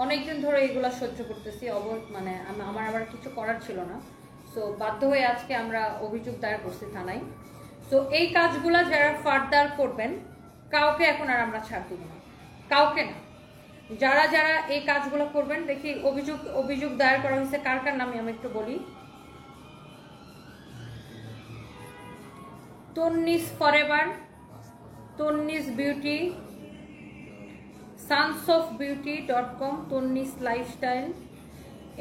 অনেকদিন ধরে এগুলো সহ্য করতেছি, মানে আমার আবার কিছু করার ছিল না। সো বাধ্য হয়ে আজকে আমরা অভিযোগ দায়ের করছি থানায়। তো এই কাজগুলো যারা ফার্দার করবেন, কাউকে এখন আর আমরা ছাড় দিব না, কাউকে না। যারা যারা এই কাজগুলো করবেন, দেখি অভিযোগ দায়ের করা হয়েছে কার কার নামে আমি একটু বলি। তন্নিস ফরএভার, তন্নিস বিউটি, sansofbeauty.com, তন্নিস লাইফস্টাইল,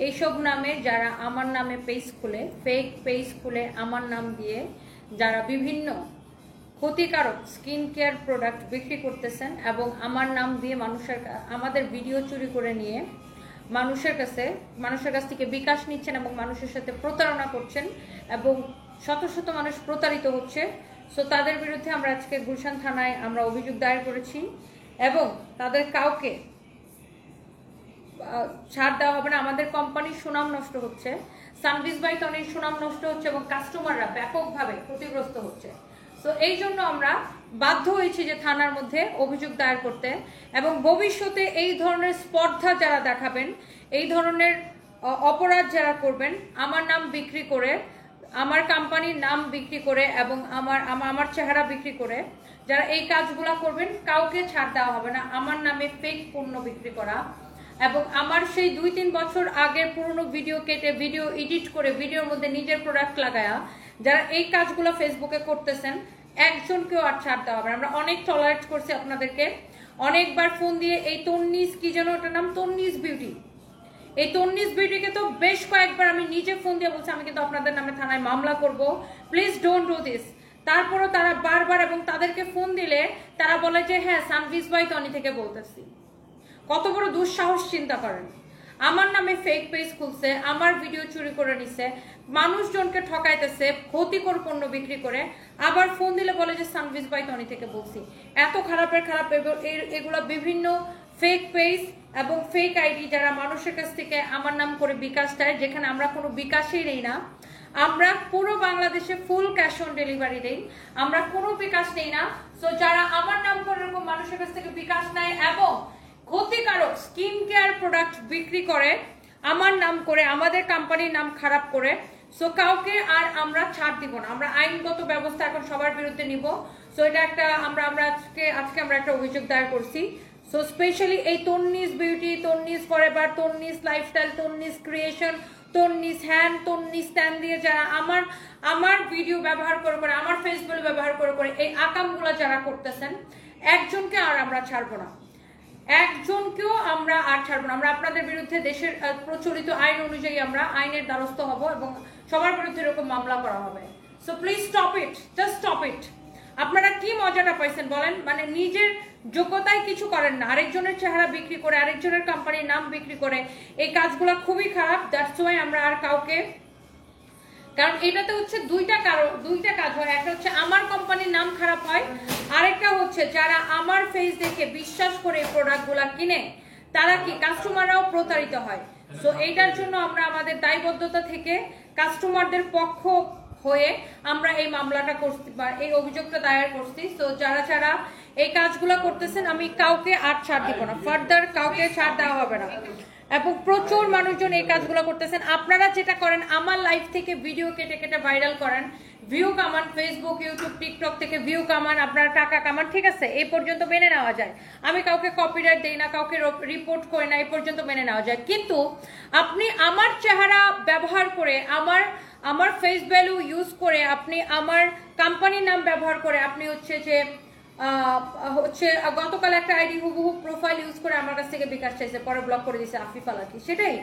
এইসব নামে যারা আমার নামে পেজ খুলে, ফেক পেজ খুলে আমার নাম দিয়ে যারা বিভিন্ন ক্ষতিকারক স্কিন কেয়ার প্রোডাক্ট বিক্রি করতেছেন এবং আমার নাম দিয়ে আমাদের ভিডিও চুরি করে নিয়ে মানুষের কাছ থেকে বিকাশ নিচ্ছেন এবং মানুষের সাথে প্রতারণা করছেন এবং শত শত মানুষ প্রতারিত হচ্ছে। সো তাদের বিরুদ্ধে আমরা আজকে গুলশান থানায় আমরা অভিযোগ দায়ের করেছি এবং তাদের কাউকে ছাড় দেওয়া হবে না। আমাদের কোম্পানির সুনাম নষ্ট হচ্ছে, সানভিজ বাই টনির সুনাম নষ্ট হচ্ছে এবং কাস্টমাররা ব্যাপকভাবে ক্ষতিগ্রস্ত হচ্ছে। সো এই জন্য আমরা বাধ্য হয়েছি যে থানার মধ্যে অভিযোগ দায়ের করতে এবং ভবিষ্যতে এই ধরনের স্পর্ধা যারা দেখাবেন, এই ধরনের অপরাধ যারা করবেন, আমার নাম বিক্রি করে, আমার কোম্পানির নাম বিক্রি করে এবং আমার চেহারা বিক্রি করে যারা এই কাজগুলা করবেন, কাউকে ছাড় দেওয়া হবে না। আমার নামে ফেক পণ্য বিক্রি করা এবং আমার সেই 2-3 বছর আগের পুরনো ভিডিও কেটে, ভিডিও এডিট করে, ভিডিওর মধ্যে নিজের প্রোডাক্ট লাগায়া যারা এই কাজগুলো ফেসবুকে করতেছেন, একজনকেও আর ছাড় দেওয়া হবে না। আমরা অনেক টলারেট করছি আপনাদেরকে, অনেকবার ফোন দিয়ে এই তন্নিস, কি যেন ওটার নাম, তন্নিস বিউটি, এই তন্নিস বিউটিকে তো বেশ কয়েকবার আমি নিজে ফোন দিয়ে বলছি আমি কিন্তু আপনাদের নামে থানায় মামলা করব, প্লিজ ডোন্ট ডু দিস। তারপরও তারা বারবার, এবং তাদেরকে ফোন দিলে তারা বলে যে হ্যাঁ সানভিজ বাই টনি থেকে বলতেছি। কত বড় দুঃসাহস চিন্তা করেন। আমার নামে ফেক পেজ খুলছে, আমার ভিডিও চুরি করে নিছে, মানুষজনকে ঠকাইতেছে, ক্ষতিকর পণ্য বিক্রি করে, আবার ফোন দিলে বলে যে সানভিজ বাই টনি থেকে বলছি। এত খারাপের খারাপ এগুলো বিভিন্ন ফেক পেজ এবং ফেক আইডি যারা মানুষের কাছ থেকে আমার নাম করে বিকাশ দেয়, যেখানে আমরা কোনো বিকাশই নেই না। আমরা পুরো বাংলাদেশে ফুল ক্যাশ অন ডেলিভারি দেই, আমরা কোনো বিকাশ নেই না। সো যারা আমার নাম করে এরকম মানুষের কাছ থেকে বিকাশ নেয় এবং ক্ষতিকারক স্কিন কেয়ার প্রোডাক্ট বিক্রি করে আমার নাম করে, আমাদের কোম্পানির নাম খারাপ করে, সো কাউকে আর আমরা ছাড় দিব না। আমরা আইনগত ব্যবস্থা এখন সবার বিরুদ্ধে নিব। সো এটা একটা আমরা আজকে আমরা একটা অভিযোগ দায়ের করছি। সো স্পেশালি এই Tannis beauty, Tannis forever, Tannis lifestyle, Tannis creation, Tannis hand, Tannis stand দিয়ে যারা আমার ভিডিও ব্যবহার করে, আমার ফেসবুক ব্যবহার করে এই আকামগুলো যারা করতেছেন, একজনকে আর আমরা ছাড়বো না, একজনকেও আমরা আর ছাড়বো না। আমরা আপনাদের বিরুদ্ধে দেশের প্রচলিত আইন অনুযায়ী আমরা আইনের দ্বারস্থ হব এবং সবার বিরুদ্ধে এরকম মামলা করা হবে। So please stop it, just stop it. আপনারা কি মজাটা পাইছেন বলেন? মানে নিজের যোগ্যতায় কিছু করেন না, আরেকজনের চেহারা বিক্রি করে, আরেকজনের কোম্পানির নাম বিক্রি করে, এই কাজগুলো খুবই খারাপ। দ্যাটস ওয়াই আমরা আর কাউকে, কারণ এটাতে হচ্ছে দুইটা কাজ হয়। একটা হচ্ছে আমার কোম্পানির নাম খারাপ হয়, আরেকটা হচ্ছে যারা আমার ফেস দেখে বিশ্বাস করে এই প্রোডাক্টগুলো কিনে, তারা কি কাস্টমাররাও প্রতারিত হয়। সো এইটার জন্য আমরা আমাদের দায়বদ্ধতা থেকে কাস্টমারদের পক্ষ হয়ে আমরা এই মামলাটা করছি বা এই অভিযোগটা দায়ের করছি। তো যারা এই কাজগুলো করতেছেন, আমি কাউকে আর ছাড় দিব না, ফার্দার কাউকে ছাড় দেওয়া হবে না। এবং প্রচুর মানুষজন এই কাজগুলো করতেছেন। আপনারা যেটা করেন, আমার লাইফ থেকে ভিডিও কেটে কেটে ভাইরাল করেন, ভিউ কামান, ফেসবুক, ইউটিউব, টিকটক থেকে ভিউ কামান, আপনারা টাকা কামান, ঠিক আছে, এই পর্যন্ত মেনে নেওয়া যায়। আমি কাউকে কপিরাইট দেই না, কাউকে রিপোর্ট করি না, এই পর্যন্ত মেনে নেওয়া যায়। কিন্তু আপনি আমার চেহারা ব্যবহার করে, আমার ফেস ভ্যালু ইউজ করে, আপনি আমার কোম্পানির নাম ব্যবহার করে, আপনি হচ্ছে গতকাল একটা আইডি হুবহু প্রোফাইল ইউজ করে আমার কাছ থেকে বিকাশ চাইছে, পরে ব্লক করে দিয়েছে আফিফ আলাকি। সেটাই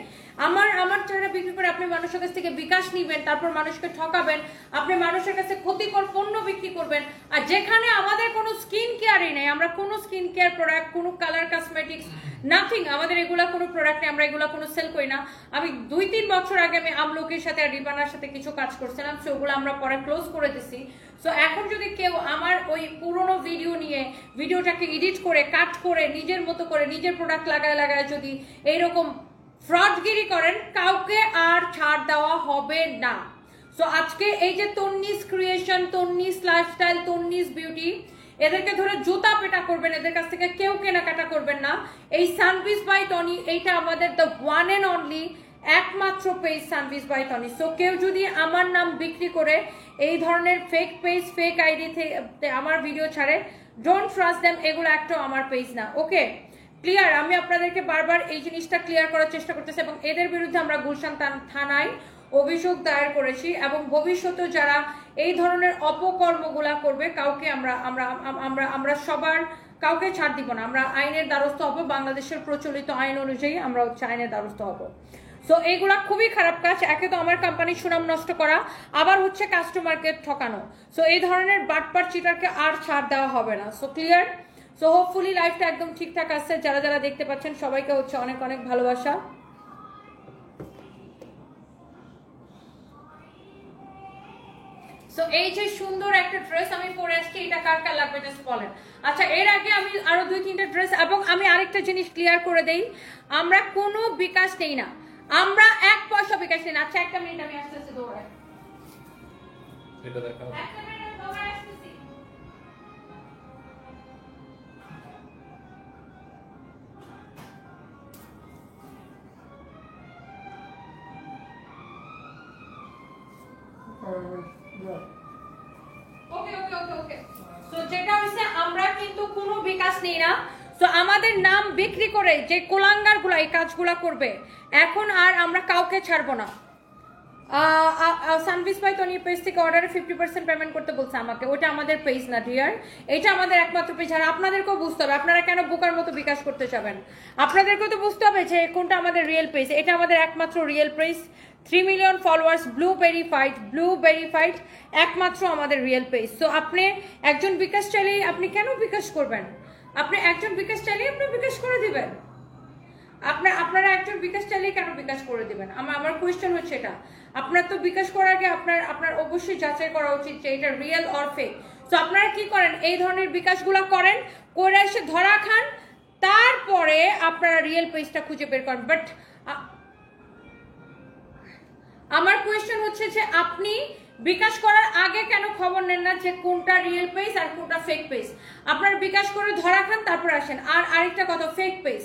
আমার চেহারা বিক্রি করে আপনি মানুষের কাছ থেকে বিকাশ নিবেন, তারপর মানুষকে ঠকাবেন, আপনি মানুষের কাছে ক্ষতিকর পণ্য বিক্রি করবেন। আর যেখানে আমাদের কোনো স্কিন কেয়ারই নেই, আমরা কোনো স্কিন কেয়ার প্রোডাক্ট, কোনো কালার কসমেটিক্স, নাথিং, আমাদের এগুলা কোনো প্রোডাক্ট নেই, আমরা এগুলা কোনো সেল করি না। আমি 2-3 বছর আগে আমি আমলকির সাথে আর রিবানার সাথে কিছু কাজ করছিলাম, সেগুলো আমরা পরে ক্লোজ করে দিছি। সো এখন যদি কেউ আমার ওই পুরোনো ভিডিও নিয়ে ভিডিওটাকে এডিট করে, কাট করে, নিজের মতো করে, নিজের প্রোডাক্ট লাগায় যদি এইরকম ফ্রডগিরি করেন, কাউকে আর ছাড় দেওয়া হবে না। সো আজকে এই যে তন্নিস ক্রিয়েশন, তন্নিস লাইফস্টাইল, তন্নিস বিউটি, এদেরকে ধরে জুতা পেটা করবেন, এদের কাছ থেকে কেউ কেনাকাটা করবেন না। এই সানভিজ বাই টনি এইটা আমাদের দ্য ওয়ান এন্ড অনলি একমাত্র পেজ সানভিজ বাই তনি। সো কেউ যদি আমার নাম বিক্রি করে এই ধরনের ফেক পেজ ফেক আইডি থেকে আমার ভিডিও ছাড়ে, ডোন্ট ট্রাস্ট দেম, এগুলো একটাও আমার পেজ না। ওকে, ক্লিয়ার? আমি আপনাদেরকে বারবার এই জিনিসটা ক্লিয়ার করার চেষ্টা করতেছি এবং এদের বিরুদ্ধে আমরা গুলশান থানায় অভিযোগ দায়ের করেছি এবং ভবিষ্যতে যারা এই ধরনের অপকর্মগুলা করবে কাউকে আমরা আমরা আমরা আমরা সবার কাউকে ছাড় দিব না। আমরা আইনের দ্বারস্থ হব, বাংলাদেশের প্রচলিত আইন অনুযায়ী আমরা আইনের দ্বারস্থ হব। সো এইগুলা খুবই খারাপ কাজ। একে তো আমার কোম্পানির সুনাম নষ্ট করা, আবার হচ্ছে কাস্টমারকে ঠকানো। সো এই ধরনের বাটপার চিটারকে আর ছাড় দেওয়া হবে না। So clear? সো হোপফুলি লাইফটা একদম ঠিকঠাক আসছে। যারা যারা দেখতে পাচ্ছেন সবাইকে হচ্ছে অনেক অনেক ভালোবাসা। সো এই যে সুন্দর একটা ড্রেস আমি পরে আসছি, এটা কার কার লাগবে জাস্ট বলেন। আচ্ছা, এর আগে আমি আরো 2-3টা ড্রেস, এবং আমি আরেকটা জিনিস ক্লিয়ার করে দেই, আমরা কোনো বিকাশ নেই না, আমরা 1 পয়সা বিকাশ নেই না। আচ্ছা, একটা মিনিট আমি আসতেছি, দৌড়াই, এটা দেখাও, একটা মিনিট দৌড়াই আসতেছি। ওকে ওকে ওকে ওকে। সো যেটা হইছে, আমরা কিন্তু কোনো বিকাশ নেই না। সো আমাদের নাম বিক্রি করে যে কোলাঙ্গারগুলো এই কাজগুলো করবে, এখন আর আমরা কাউকে ছাড়বো না। সানভিজ বাই তনি পেজ থেকে অর্ডারে 50% পেমেন্ট করতে বলছে আমাকে, ওটা আমাদের পেজ না ডিয়ার, এটা আমাদের একমাত্র পেজ। আর আপনাদেরকেও বুঝতে হবে, আপনারা কেন বোকার মতো বিকাশ করতে যাবেন, আপনাদেরকেও তো বুঝতে হবে যে কোনটা আমাদের রিয়েল পেজ। এটা আমাদের একমাত্র real page, 3 million followers, blue verified, একমাত্র আমাদের রিয়েল পেজ। সো আপনি একজন বিকাশ চাইলেই আপনি কেন বিকাশ করবেন? আপনি একজন বিকাশ চাইলেই আপনি বিকাশ করে দিবেন? আপনারা একজন বিকাশ চাইলেই কেন বিকাশ করে দিবেন? আমার কোয়েশ্চেন হচ্ছে এটা। আপনার তো বিকাশ করার আগে আপনার অবশ্যই যাচাই করা উচিত যে এটা রিয়েল অর ফেক। তো আপনারা কি করেন? এই ধরনের বিকাশগুলো করেন, করে এসে ধরা খান, তারপরে আপনারা রিয়েল পেজটা খুঁজে বের করেন। বাট আমার কোয়েশ্চেন হচ্ছে যে আপনি বিকাশ করার আগে কেন খবর নেন না যে কোনটা রিয়েল পেজ আর কোনটা ফেক পেজ? আপনার বিকাশ করে ধরা খান, তারপর আসেন। আর আরেকটা কথা, ফেক পেজ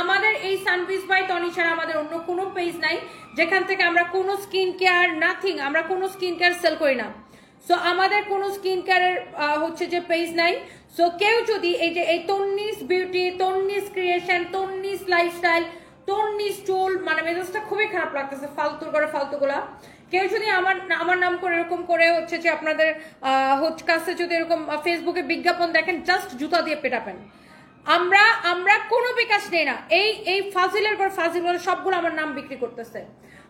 আমাদের এই সানভিজ বাই তনি ছাড়া আমাদের অন্য কোনো পেজ নাই যেখান থেকে আমরা কোনো স্কিন কেয়ার নাথিং, আমরা কোনো স্কিন কেয়ার সেল করি না। সো আমাদের কোনো স্কিন কেয়ারের হচ্ছে যে পেজ নাই। সো কেউ যদি এই যে এই তন্নিস বিউটি, তন্নিস ক্রিয়েশন, তন্নিস লাইফস্টাইল, তন্নিস চুল, মানে মেজাজটা খুবই খারাপ লাগতেছে ফালতুগুলা, কেউ যদি আমার নাম করে এরকম করে হচ্ছে যে আপনাদের কাছে যদি এরকম ফেসবুকে বিজ্ঞাপন দেখেন, জাস্ট জুতা দিয়ে পেটাবেন। আমরা কোনো বিকাশ নেই না। এই ফাজিলের পর ফাজিল সবগুলো আমার নাম বিক্রি করতেছে।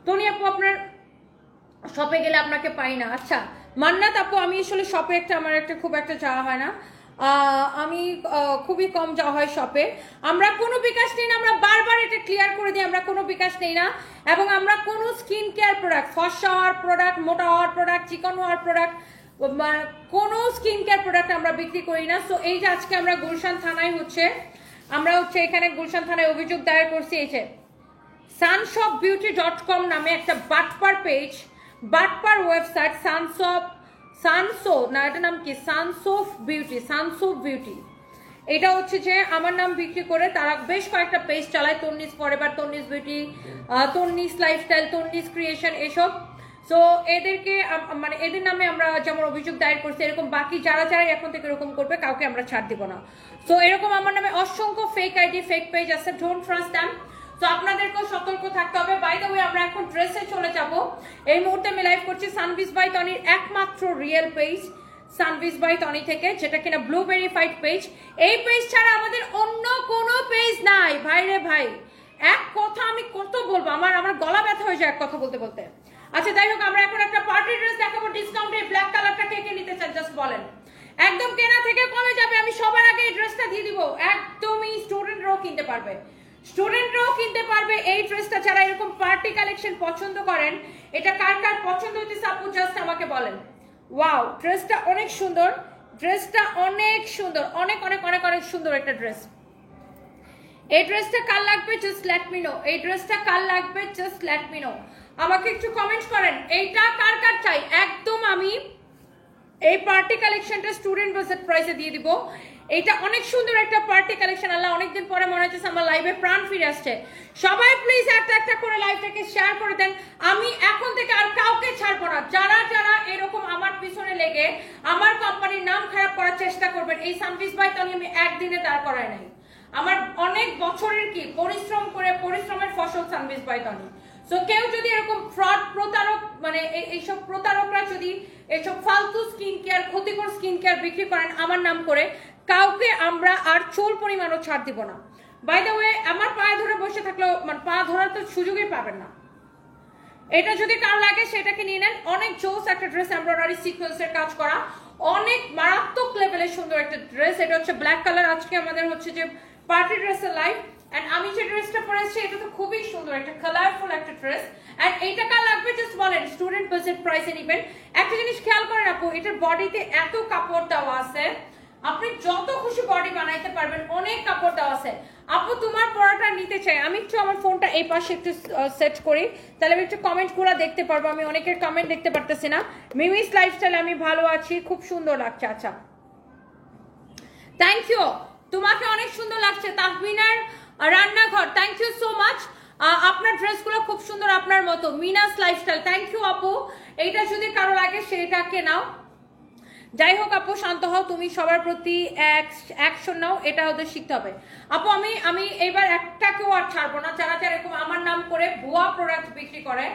তনি আপু, আপনার শপে গেলে আপনাকে পাই না। আচ্ছা মান্নাত আপু, আমি আসলে শপে আমার খুব একটা যাওয়া হয় না, আমি খুবই কম যাওয়া হয় শপে। আমরা কোনো বিকাশ নেই না, আমরা বারবার এটা ক্লিয়ার করে দিই, আমরা কোনো বিকাশ নেই না। এবং আমরা কোনো স্কিন কেয়ার প্রোডাক্ট, ফর্সা হওয়ার প্রোডাক্ট, মোটা হওয়ার প্রোডাক্ট, চিকন হওয়ার প্রোডাক্ট, কোনো স্কিন কেয়ার প্রোডাক্ট আমরা বিক্রি করি না। সো এই যে আজকে আমরা গুলশান থানায় আমরা এখানে গুলশান থানায় অভিযোগ দায়ের করছি। এই যে sunshopbeauty.com নামে একটা বাটপার পেজ, বাটপার ওয়েবসাইট, এটার নাম কি, সানসোফ বিউটি, এটা হচ্ছে যে আমার নাম বিক্রি করে তারা বেশ কয়েকটা পেজ চালায়, তন্নিস forever, তন্নিস beauty, তন্নিস lifestyle, Tannis creation, এসব। সো এদেরকে মানে এদের নামে আমরা যেমন অভিযোগ দায়ের করছি, এরকম বাকি যারা এখন থেকে এরকম করবে কাউকে আমরা ছাড় দিব না। সো এরকম আমার নামে অসংখ্য ফেক আইডি, ফেক পেজ আছে, ডোন্ট ট্রাস্ট দেম। তো আপনাদেরকেও সতর্ক থাকতে হবে। বাই দ্য ওয়ে, আমরা এখন ড্রেসে চলে যাব। এই মুহূর্তে আমি লাইভ করছি সানভিজ বাই তনির একমাত্র রিয়েল পেজ, সানভিজ বাই তনি থেকে, যেটা কিনা ব্লু ভেরিফাইড পেজ। এই পেজ ছাড়া আমাদের অন্য কোনো পেজ নাই ভাই রে ভাই। এক কথা আমি কত বলবো, আমার গলা ব্যথা হয়ে যায় এক কথা বলতে বলতে। আচ্ছা যাই হোক, আমরা এখন একটা পার্টি ড্রেস দেখাবো ডিসকাউন্টে। ব্ল্যাক কালারটা কে নিতে চান জাস্ট বলেন, একদম কেনা থেকে কমে যাবে। আমি সবার আগে এই ড্রেসটা দিয়ে দিব, একদমই স্টুডেন্টরাও কিনতে পারবে, এই ড্রেসটা। যারা এরকম পার্টি কালেকশন পছন্দ করেন, এটা কার কার পছন্দ হইতেছে আপু জাস্ট আমাকে বলেন। ওয়াও, ড্রেসটা অনেক সুন্দর, অনেক অনেক অনেক অনেক সুন্দর একটা ড্রেস। এই ড্রেসটা কার লাগবে জাস্ট লেট মি নো, আমাকে একটু কমেন্ট করেন এইটা কার কার চাই। একদম আমি এই পার্টি কালেকশনটা স্টুডেন্ট বাজেট প্রাইসে দিয়ে দিব। এটা অনেক সুন্দর একটা পার্টি কালেকশন। আল্লাহ অনেকদিন পরে মনে হচ্ছে আমার লাইভে প্রাণ ফিরে আসছে। সবাই প্লিজ একটা একটা করে লাইভটাকে শেয়ার করে দেন। আমি এখন থেকে আর কাউকে ছাড়বো না। যারা যারা এরকম আমার পিছনে লেগে আমার কোম্পানির নাম খারাপ করার চেষ্টা করবেন, এই সানভিজ বাই তানি আমি একদিনে দাঁড় করাই নাই। আমার অনেক বছরের কি পরিশ্রম করে পরিশ্রমের ফসল সানভিজ বাই তানি। সো কেউ যদি এরকম ফ্রড প্রতারক মানে এইসব প্রতারকরা যদি এইসব ফালতু স্কিন কেয়ার ক্ষতিকর স্কিন কেয়ার বিক্রি করেন আমার নাম করে, কাউকে আমরা আর চুল পরিমাণও ছাড় দিব না। বাই দ্য ওয়ে আমার পায়ে ধরে বসে থাকলেও মানে পা ধরার তো সুযোগই পাবেন না। এটা যদি কার লাগে সেটাকে নিয়ে নেন। অনেক জোস একটা ড্রেস, এমব্রয়ডারি সিকোয়েন্সের কাজ করা, অনেক মারাত্মক লেভেলের সুন্দর একটা ড্রেস। এটা হচ্ছে ব্ল্যাক কালার। আজকে আমাদের হচ্ছে যে পার্টি ড্রেসের লাইভ। এন্ড আমি যে ড্রেসটা পরেছি এটা তো খুবই সুন্দর, একটা কালারফুল একটা ড্রেস। এন্ড এইটা কার লাগবে জাস্ট বলেন, স্টুডেন্ট বাজেট প্রাইসে নেবেন। একটা জিনিস খেয়াল করেন আপু, এটার বডিতে এত কাপড় দেওয়া আছে, আপনি যত খুশি বডি বানাইতে পারবেন, অনেক কাপড় দেওয়া আছে। আপু তোমার পরাটা নিতে চাই। আমি একটু আমার ফোনটা এই পাশে একটু সেট করি, তাহলে আমি একটু কমেন্টগুলো দেখতে পারবো। আমি অনেকের কমেন্ট দেখতে পারতেছি না। মিমিস লাইফস্টাইলে আমি ভালো আছি, খুব সুন্দর লাগছে। আচ্ছা থ্যাংক ইউ, তোমাকে অনেক সুন্দর লাগছে। তাহমিনার রান্নাঘর, থ্যাংক ইউ সো মাচ। আপনার ড্রেসগুলো খুব সুন্দর আপনার মতো। মিনাস লাইফস্টাইল, থ্যাংক ইউ আপু। এইটা যদি কারো লাগে সেটাকে নাও। যাই হোক আপু শান্ত হও, তুমি সবার প্রতি অ্যাকশন নাও, এটা ওদের শিখতে হবে। আপু আমি এইবার একটাকেও আর ছাড়বো না। যারা যারা এরকম আমার নাম করে ভুয়া প্রোডাক্ট বিক্রি করে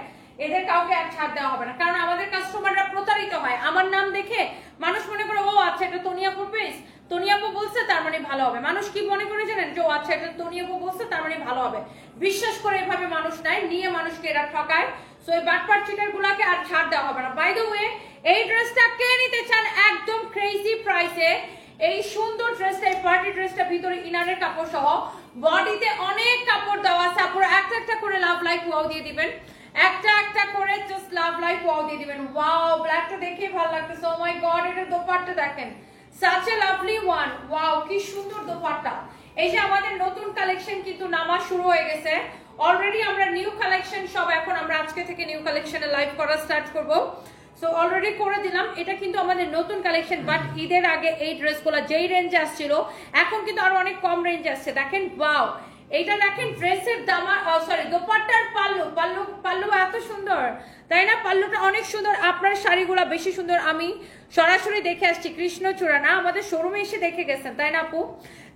এদের কাউকে আর ছাড় দেওয়া হবে না। কারণ আমাদের কাস্টমাররা প্রতারিত হয়। আমার নাম দেখে মানুষ মনে করে ও আচ্ছা এটা তনিয়াপুর পেজ, তনিয়াপু বলছে তার মানে ভালো হবে। মানুষ কি মনে করে জানেন, যে ও আচ্ছা এটা তনিয়াপু বলছে তার মানে ভালো হবে। বিশ্বাস করে এভাবে মানুষ নেয়, নিয়ে মানুষকে এরা ঠকায়। সো এই বাটপার চিটার গুলাকে আর ছাড় দেওয়া হবে না। বাই দ্য ওয়ে এই ড্রেসটা কে নিতে চান একদম ক্রেজি প্রাইসে, এই সুন্দর ড্রেসটা, এই পার্টি ড্রেসটা ভিতরে ইনারের কাপড় সহ, বডিতে অনেক কাপড় দেওয়া আছে। আপনারা একটা একটা করে লাভ লাইক ওয়াও দিয়ে দিবেন, একটা একটা করে জাস্ট লাভ লাইক ওয়াও দিয়ে দিবেন। ওয়াও ব্ল্যাকটা দেখে ভালো লাগতেছে। ও মাই গড, এটার দোপাট্টা দেখেন, such a lovely one. Wow কি সুন্দর দোপাট্টা। এই যে আমাদের নতুন কালেকশন কিন্তু নামা শুরু হয়ে গেছে অলরেডি। আমরা নিউ কালেকশন সব এখন আমরা আজকে থেকে নিউ কালেকশনে লাইভ করা স্টার্ট করব। সো অলরেডি করে দিলাম, এটা কিন্তু আমাদের নতুন কালেকশন। বাট ঈদের আগে এই ড্রেসগুলো যেই রেঞ্জে আসছিল এখন কিন্তু আরো অনেক কম রেঞ্জে আসছে। দেখেন ওয়াও, এইটা দেখেন ড্রেসের দামা সরি দোপাট্টার পাল্লু এত সুন্দর, তাই না? পাল্লুটা অনেক সুন্দর। আপনার শাড়িগুলো বেশি সুন্দর। আমি সরাসরি দেখে আসছি, কৃষ্ণচূড়া না, আমাদের শোরুমে এসে দেখে গেছেন, তাই না আপু?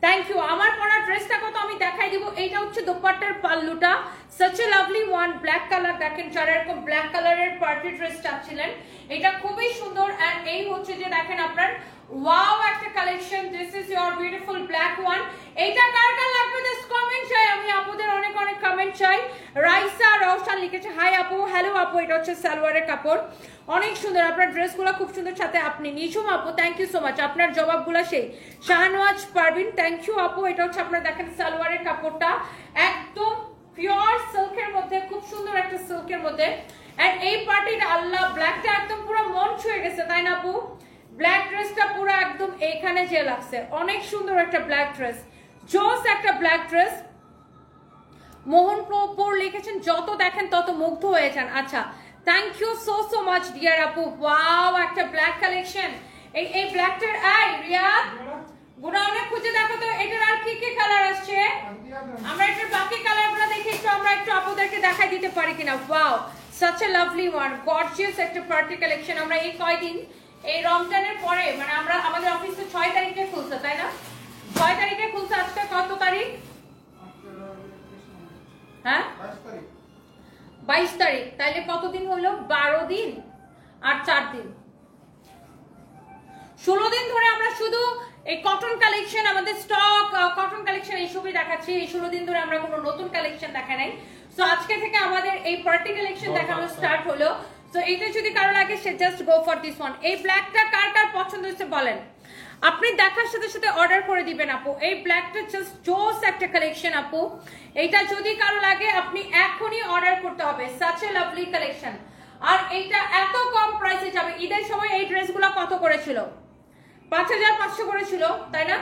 Thank you. আমার পরা ড্রেসটা কত আমি দেখাই দিব। এইটা হচ্ছে দোপাট্টার পাল্লুটা, such a lovely one, black colour. দেখেন যারা এরকম ব্ল্যাক কালারের পার্টি ড্রেস চাচ্ছিলেন, এটা খুবই সুন্দর। এন্ড এই হচ্ছে যে দেখেন আপনার ওয়াও একটা collection, this is your beautiful black one. এইটা কার কার লাগবে জাস্ট কমেন্ট চাই, আমি আপুদের অনেক অনেক কমেন্ট চাই। রাইসা রওশন লিখেছে হাই আপু, হ্যালো আপু। এটা হচ্ছে সালোয়ারের কাপড়, অনেক সুন্দর। আপনার ড্রেসগুলো খুব সুন্দর। সাথে আপনি নিঝুম আপু, থ্যাংক ইউ সো মাচ। আপনার জবাবগুলো সেই। শাহনওয়াজ পারভিন, থ্যাংক ইউ আপু। এটা হচ্ছে আপনার দেখেন সালোয়ারের কাপড়টা একদম পিওর সিল্কের মধ্যে, খুব সুন্দর একটা সিল্কের মধ্যে। এন্ড এই পার্টিটা আল্লাহ ব্ল্যাকটা একদম পুরো মন ছুঁয়ে গেছে, তাই না আপু? ব্ল্যাক ড্রেসটা পুরো একদম এইখানে যে লাগছে, অনেক সুন্দর একটা ব্ল্যাক ড্রেস, জোস একটা ব্ল্যাক ড্রেস। মোহনপুর লিখেছেন যত দেখেন তত মুগ্ধ হয়ে যান। আচ্ছা thank you so much dear আপু। ওয়াও একটা ব্ল্যাক কালেকশন। এই ব্ল্যাকটার আই রিয়াদ গোডাউনে খুঁজে দেখো তো এটার আর কি কি কালার আসছে। আমরা এটার বাকি কালারগুলো দেখে আমরা একটু আপুদেরকে দেখাই দিতে পারি কিনা। Wow such a lovely one, gorgeous একটা পার্টি কালেকশন। আমরা এই কয়দিন এই রমজানের পরে মানে আমরা আমাদের অফিসে 6 তারিখে খুলছে, তাই না? 6 তারিখে খুলছে। আজকে কত তারিখ? হ্যাঁ 22 তারিখ। তাইলে কতদিন হলো? 12 দিন আর 4 দিন, 16 দিন ধরে আমরা শুধু এই কটন কালেকশন, আমাদের স্টক কটন কালেকশন এইসবই দেখাচ্ছি। এই 16 দিন ধরে আমরা কোনো নতুন কালেকশন দেখা নাই। সো আজকে থেকে আমাদের এই পার্টি কালেকশন দেখানো স্টার্ট হলো। সো এইটা যদি কারো লাগে সে just go for this one. এই ব্ল্যাকটা কার কার পছন্দ হয়েছে বলেন, আপনি দেখার সাথে সাথে অর্ডার করে দিবেন আপু। এই ব্ল্যাকটা জাস্ট জোস একটা কালেকশন আপু। এইটা যদি কারো লাগে আপনি এখনই অর্ডার করতে হবে, such a lovely কালেকশন। আর এইটা এত কম প্রাইসে যাবে। ঈদের সময় এই ড্রেসগুলো কত করেছিল? 5500 করেছিল, তাই না?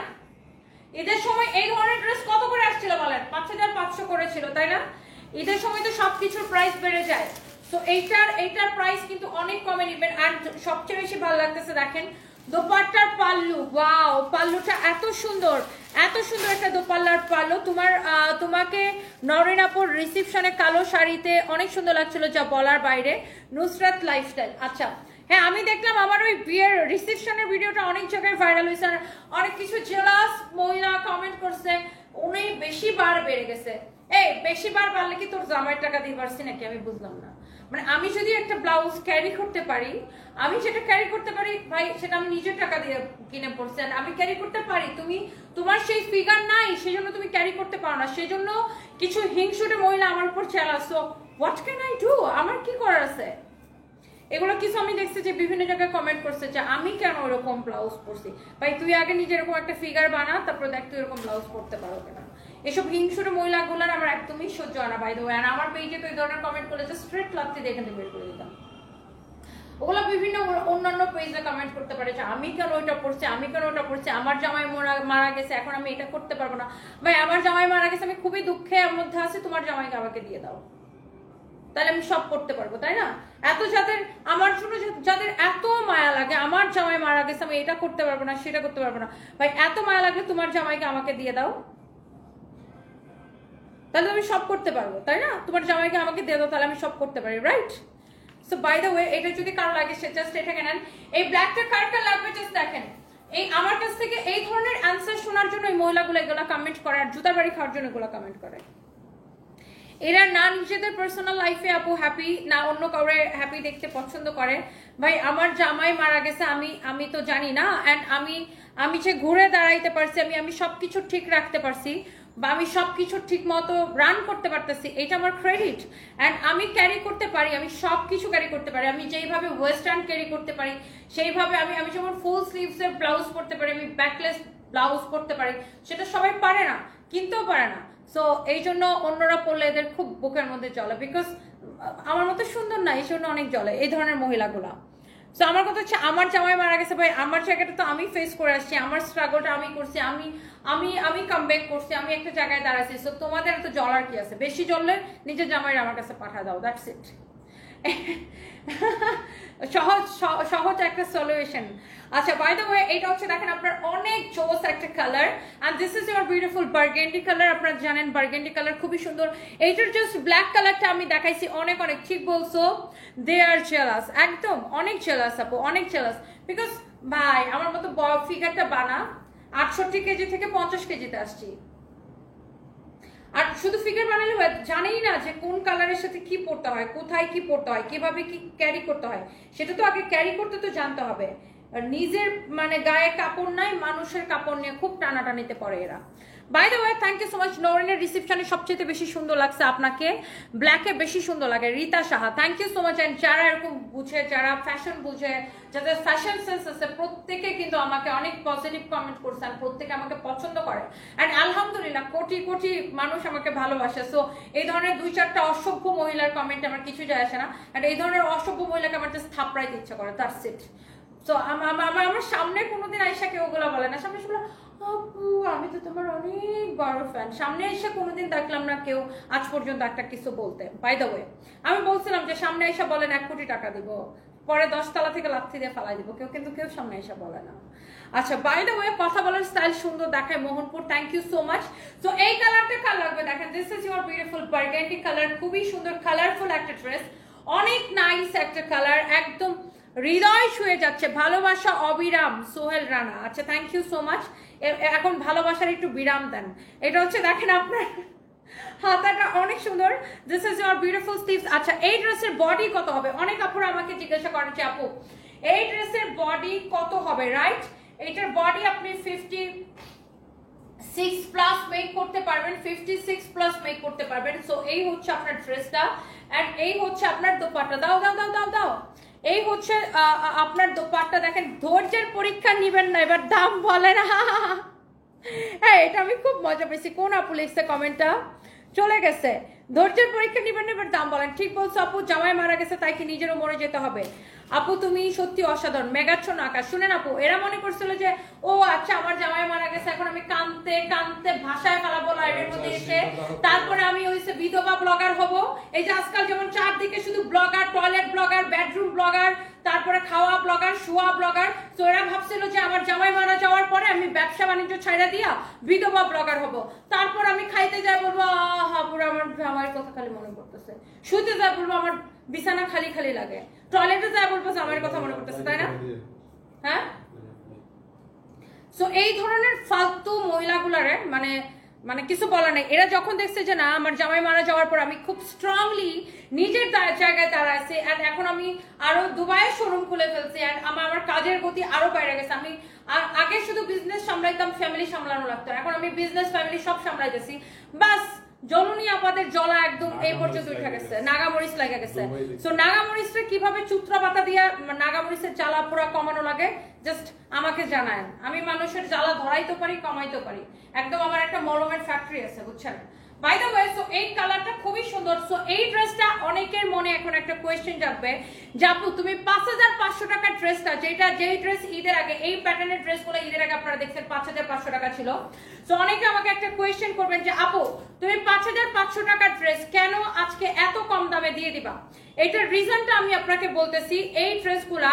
ঈদের সময় এই ধরনের ড্রেস কত করে আসছিল বলেন? 5500 করেছিল, তাই না? ঈদের সময় তো সবকিছুর প্রাইস বেড়ে যায়। তো এইটার প্রাইস কিন্তু অনেক কমে নেবেন। আর সবচেয়ে বেশি ভালো লাগতেছে দেখেন দোপাট্টার পাল্লু, ওয়াও পাল্লুটা এত সুন্দর, এত সুন্দর একটা দোপাল্লার পাল্লু। তোমাকে নরিন আপুর রিসেপশনে কালো শাড়িতে অনেক সুন্দর লাগছিল, যা বলার বাইরে। নুসরাত লাইফস্টাইল, আচ্ছা হ্যাঁ আমি দেখলাম আমার ওই বিয়ের রিসেপশনের ভিডিওটা অনেক জায়গায় ভাইরাল হয়েছে, অনেক কিছু জেলাস মহিলা কমেন্ট করছে উনি বেশি বার বেড়ে গেছে। এই বেশি বার বাড়লে কি তোর জামাইয়ের টাকা দিয়ে পারছি নাকি, আমি বুঝলাম না। মানে আমি যদি একটা ব্লাউজ ক্যারি করতে পারি, আমি সেটা ক্যারি করতে পারি ভাই, সেটা আমি নিজের টাকা দিয়ে কিনে পড়ছি, আমি ক্যারি করতে পারি। তুমি তোমার সেই ফিগার নাই, সেজন্য তুমি ক্যারি করতে পারো না, সেজন্য কিছু হিংসুটে মহিলা আমার উপর চালাছো। হোয়াট ক্যান আই ডু, আমার কি করার আছে? এগুলো কিছু আমি দেখছি যে বিভিন্ন জায়গায় কমেন্ট করছে যে আমি কেন ওরকম ব্লাউজ পরছি। ভাই তুই আগে নিজে এরকম একটা ফিগার বানা, তারপর দেখ তুই এরকম ব্লাউজ পরতে পারো কিনা। এসব হিংসুটে মহিলাগুলোর আমার একদমই সহ্য হয় না বাই দ্য ওয়ে। আর আমার পেজে তো এই ধরনের কমেন্ট করলে যে স্ট্রেট লাথি দিয়ে এখান থেকে বের করে দিতাম। ওগুলো বিভিন্ন অন্যান্য পেজে কমেন্ট করতে পারে যে আমি কেন ওইটা পড়ছি, আমি কেন ওটা পড়ছি, আমার জামাই মারা গেছে এখন আমি এটা করতে পারবো না। ভাই আমার জামাই মারা গেছে, আমি খুবই দুঃখের মধ্যে আছি, তোমার জামাইকে আমাকে দিয়ে দাও, তাহলে আমি সব করতে পারবো, তাই না? এত যাদের আমার জন্য যাদের এত মায়া লাগে, আমার জামাই মারা গেছে আমি এটা করতে পারবো না সেটা করতে পারবো না, ভাই এত মায়া লাগলে তোমার জামাইকে আমাকে দিয়ে দাও, তাহলে আমি সব করতে পারবো, তাই না? তোমার জামাইকে আমাকে দিয়ে দাও, তাহলে আমি সব করতে পারি, right? So by the way, এটা যদি কারো লাগে সে জাস্ট এটাকে নেন। এই ব্ল্যাকটা কার কার লাগবে জাস্ট দেখেন। এই আমার কাছ থেকে এই ধরনের অ্যান্সার শোনার জন্য এই মহিলাগুলো এগুলো কমেন্ট করে, আর জুতার বাড়ি খাওয়ার জন্য এগুলো কমেন্ট করে। এরা না নিজেদের পার্সোনাল লাইফে আপু হ্যাপি, না অন্য কাউরে হ্যাপি দেখতে পছন্দ করে। ভাই আমার জামাই মারা গেছে, আমি তো জানি না, অ্যান্ড আমি যে ঘুরে দাঁড়াইতে পারছি, আমি সবকিছু ঠিক রাখতে পারছি, বা আমি সবকিছু ঠিক মতো রান করতে পারতেছি, এটা আমার ক্রেডিট। অ্যান্ড আমি ক্যারি করতে পারি, আমি সবকিছু ক্যারি করতে পারি, আমি যেইভাবে ওয়েস্টার্ন ক্যারি করতে পারি সেইভাবে আমি যেমন ফুল স্লিভসের ব্লাউজ পরতে পারি, আমি ব্যাকলেস ব্লাউজ পরতে পারি, সেটা সবাই পারে না, কিনতেও পারে না। সো এই জন্য অন্যরা পড়লে এদের খুব বুকের মধ্যে জ্বলে, বিকজ আমার মতো সুন্দর না, এই জন্য অনেক জ্বলে এই ধরনের মহিলাগুলা। সো আমার কথা হচ্ছে আমার জামাই মারা গেছে ভাই, আমার জায়গাটা তো আমি ফেস করে আসছি, আমার স্ট্রাগলটা আমি করছি, আমি কামব্যাক করছি, আমি একটা জায়গায় দাঁড়াচ্ছি। সো তোমাদের তো জ্বলার কি আছে? বেশি জ্বললে নিজের জামাইরা আমার কাছে পাঠা দাও, দ্যাটস ইট। সহজ একটা সলিউশন। আচ্ছা বাই দ্য ওয়ে, এটা হচ্ছে দেখেন আপনার অনেক জোস একটা colour, and this is your beautiful burgundy colour. আপনারা জানেন বার্গেন্ডি কালার খুবই সুন্দর। এইটার জাস্ট ব্ল্যাক কালারটা আমি দেখাইছি অনেক ঠিক বলছো, দে আর জেলাস, একদম অনেক জেলাস আপু, অনেক জেলাস। বিকজ ভাই আমার মতো ফিগারটা বানা 68 কেজি থেকে 50 কেজিতে আসছি, আর শুধু ফিগার বানালে জানেই না যে কোন কালারের সাথে কি পড়তে হয়, কোথায় কি পড়তে হয়, কিভাবে কি ক্যারি করতে হয়, সেটা তো আগে ক্যারি করতে তো জানতে হবে। নিজের মানে গায়ে কাপড় নাই, মানুষের কাপড় নিয়ে খুব টানাটানিতে পড়ে এরা। By the way thank you so much. নরিনের রিসেপশনে সবচেয়ে বেশি সুন্দর লাগছে আপনাকে, ব্ল্যাকে বেশি সুন্দর লাগে Rita Saha, thank you so much. And যারা এরকম বুঝে, যারা ফ্যাশন বুঝে, যাদের ফ্যাশন সেন্স আছে, প্রত্যেকে কিন্তু আমাকে অনেক পজিটিভ কমেন্ট করছেন, প্রত্যেকে আমাকে পছন্দ করে, অ্যান্ড আলহামদুলিল্লাহ কোটি কোটি মানুষ আমাকে ভালোবাসে। সো এই ধরনের 2-4টা অসভ্য মহিলার কমেন্ট আমার কিছু যায় আসে না, অ্যান্ড এই ধরনের অসভ্য মহিলাকে আমার জাস্ট থাপড়াইতে ইচ্ছা করে, দ্যাটস ইট। সো আমার সামনে কোনোদিন আইসা কেউ ওগুলো বলে না, সামনে বলে আপু আমি তো তোমার অনেক বড় ফ্যান, সামনে এসে কোনোদিন দেখলাম না কেউ আজ পর্যন্ত একটা কিছু বলতে। বাই দ্য ওয়ে আমি বলছিলাম যে সামনে এসে বলেন 1 কোটি টাকা দিব, পরে 10 তলা থেকে লাথি দিয়ে ফালাই দিব, কিন্তু কেউ সামনে এসে বলে না। আচ্ছা বাই দ্য ওয়ে কথা বলার স্টাইল সুন্দর দেখায় Mohanpur, thank you so much. তো এই কালারটা কার লাগবে দেখেন, this is your beautiful burgundy colour, খুবই সুন্দর কালারফুল একটা ড্রেস, অনেক নাইস একটা কালার, একদম হৃদয় ছুঁয়ে যাচ্ছে। ভালোবাসা অবিরাম, সোহেল রানা, আচ্ছা থ্যাংক ইউ সো মাচ। এখন ভালোবাসার একটু বিরাম দেন। এটা হচ্ছে দেখেন আপনার হাতাটা অনেক সুন্দর, this is your beautiful sleeves. আচ্ছা এই ড্রেসের বডি কত হবে? অনেক আপুরা আমাকে জিজ্ঞাসা করেন যে আপু এই ড্রেসের বডি কত হবে, রাইট? এটার বডি আপনি 56 প্লাস মেক করতে পারবেন, 56 প্লাস মেক করতে পারবেন। সো এই হচ্ছে আপনার ড্রেসটা, এন্ড এই হচ্ছে আপনার দোপাট্টা। দাও দাও দাও দাও দাও, এই হচ্ছে আপনার দোপাট্টা। দেখেন ধৈর্যের পরীক্ষা নিবেন না, এবার দাম বলে না। হ্যাঁ এটা আমি খুব মজা পেয়েছি। কোন আপু লিখছে কমেন্টটা? চলে গেছে। ধৈর্যের পরীক্ষা নিবেন না, এবার দাম বলেন। ঠিক বলছো আপু, জামাই মারা গেছে তাই কি নিজেরও মরে যেতে হবে? আপু তুমি সত্যি অসাধারণ, মেঘাচ্ছন্ন আকাশ। শুনেন আপু, এরা মনে করছিল যে ও আচ্ছা আমার জামাই মারা গেছে, এখন আমি কানতে কানতে ভাষায় ফেলাবো লাইভের মধ্যে এসে, তারপরে আমি হইছে বিধবা ব্লগার হব। এই যে আজকাল যেমন চারদিকে শুধু blogger, toilet blogger, bedroom blogger, তারপরে খাওয়া ব্লগার, শোয়া ব্লগার। তো এরা ভাবছিল যে আমার জামাই মারা যাওয়ার পরে আমি ব্যবসা বাণিজ্য ছাইড়া দিয়া বিধবা ব্লগার হব, তারপর আমি খাইতে যাই বলবো আহা পুরো আমার জামাইয়ের কথা খালি মনে পড়তেছে, শুতে যাই বলবো আমার বিছানা খালি খালি লাগে, টয়লেটে যাই বলবো জামাইয়ের কথা মনে পড়তেছে, তাই না? হ্যাঁ, সো এই ধরনের ফালতু মহিলাগুলারে মানে মানে কিছু বলার নেই। এরা যখন দেখছে যে না আমার জামাই মারা যাওয়ার পর আমি খুব স্ট্রংলি নিজের জায়গায় দাঁড়াইছি, অ্যান্ড এখন আমি আরো দুবাইয়ে শোরুম খুলে ফেলছি, অ্যান্ড আমার কাজের গতি আরো বাইরে গেছে। আমি আগে শুধু বিজনেস সামলাইতাম, ফ্যামিলি সামলানো লাগতো, এখন আমি বিজনেস ফ্যামিলি সব সামলাইতেছি। বাস জননী আমাদের জলা একদম এই পর্যন্ত উঠে গেছে, নাগামরিচ লেগে গেছে। সো নাগামরিচটা কিভাবে চুত্রা পাতা দিয়ে নাগামরিচের জ্বালা পোড়া কমানো লাগে জাস্ট আমাকে জানায়, আমি মানুষের জ্বালা ধরাইতে পারি, কমাইতে পারি, একদম আমার একটা মলমের ফ্যাক্টরি আছে, বুঝছেন? বাই দ্য ওয়ে, সো এই কালারটা খুবই সুন্দর। সো এই ড্রেসটা অনেকের মনে এখন একটা কোয়েশ্চেন জাগবে যে আপু তুমি 5500 টাকার ড্রেসটা, যেই ড্রেস ঈদের আগে, এই প্যাটার্নের ড্রেসগুলো ঈদের আগে আপনারা দেখছেন 5500 টাকা ছিল। সো অনেকে আমাকে একটা কোয়েশ্চেন করবেন যে আপু তুমি 5500 টাকার ড্রেস কেন আজকে এত কম দামে দিয়ে দিবা? এটার রিজনটা আমি আপনাকে বলতেছি। এই ড্রেসগুলা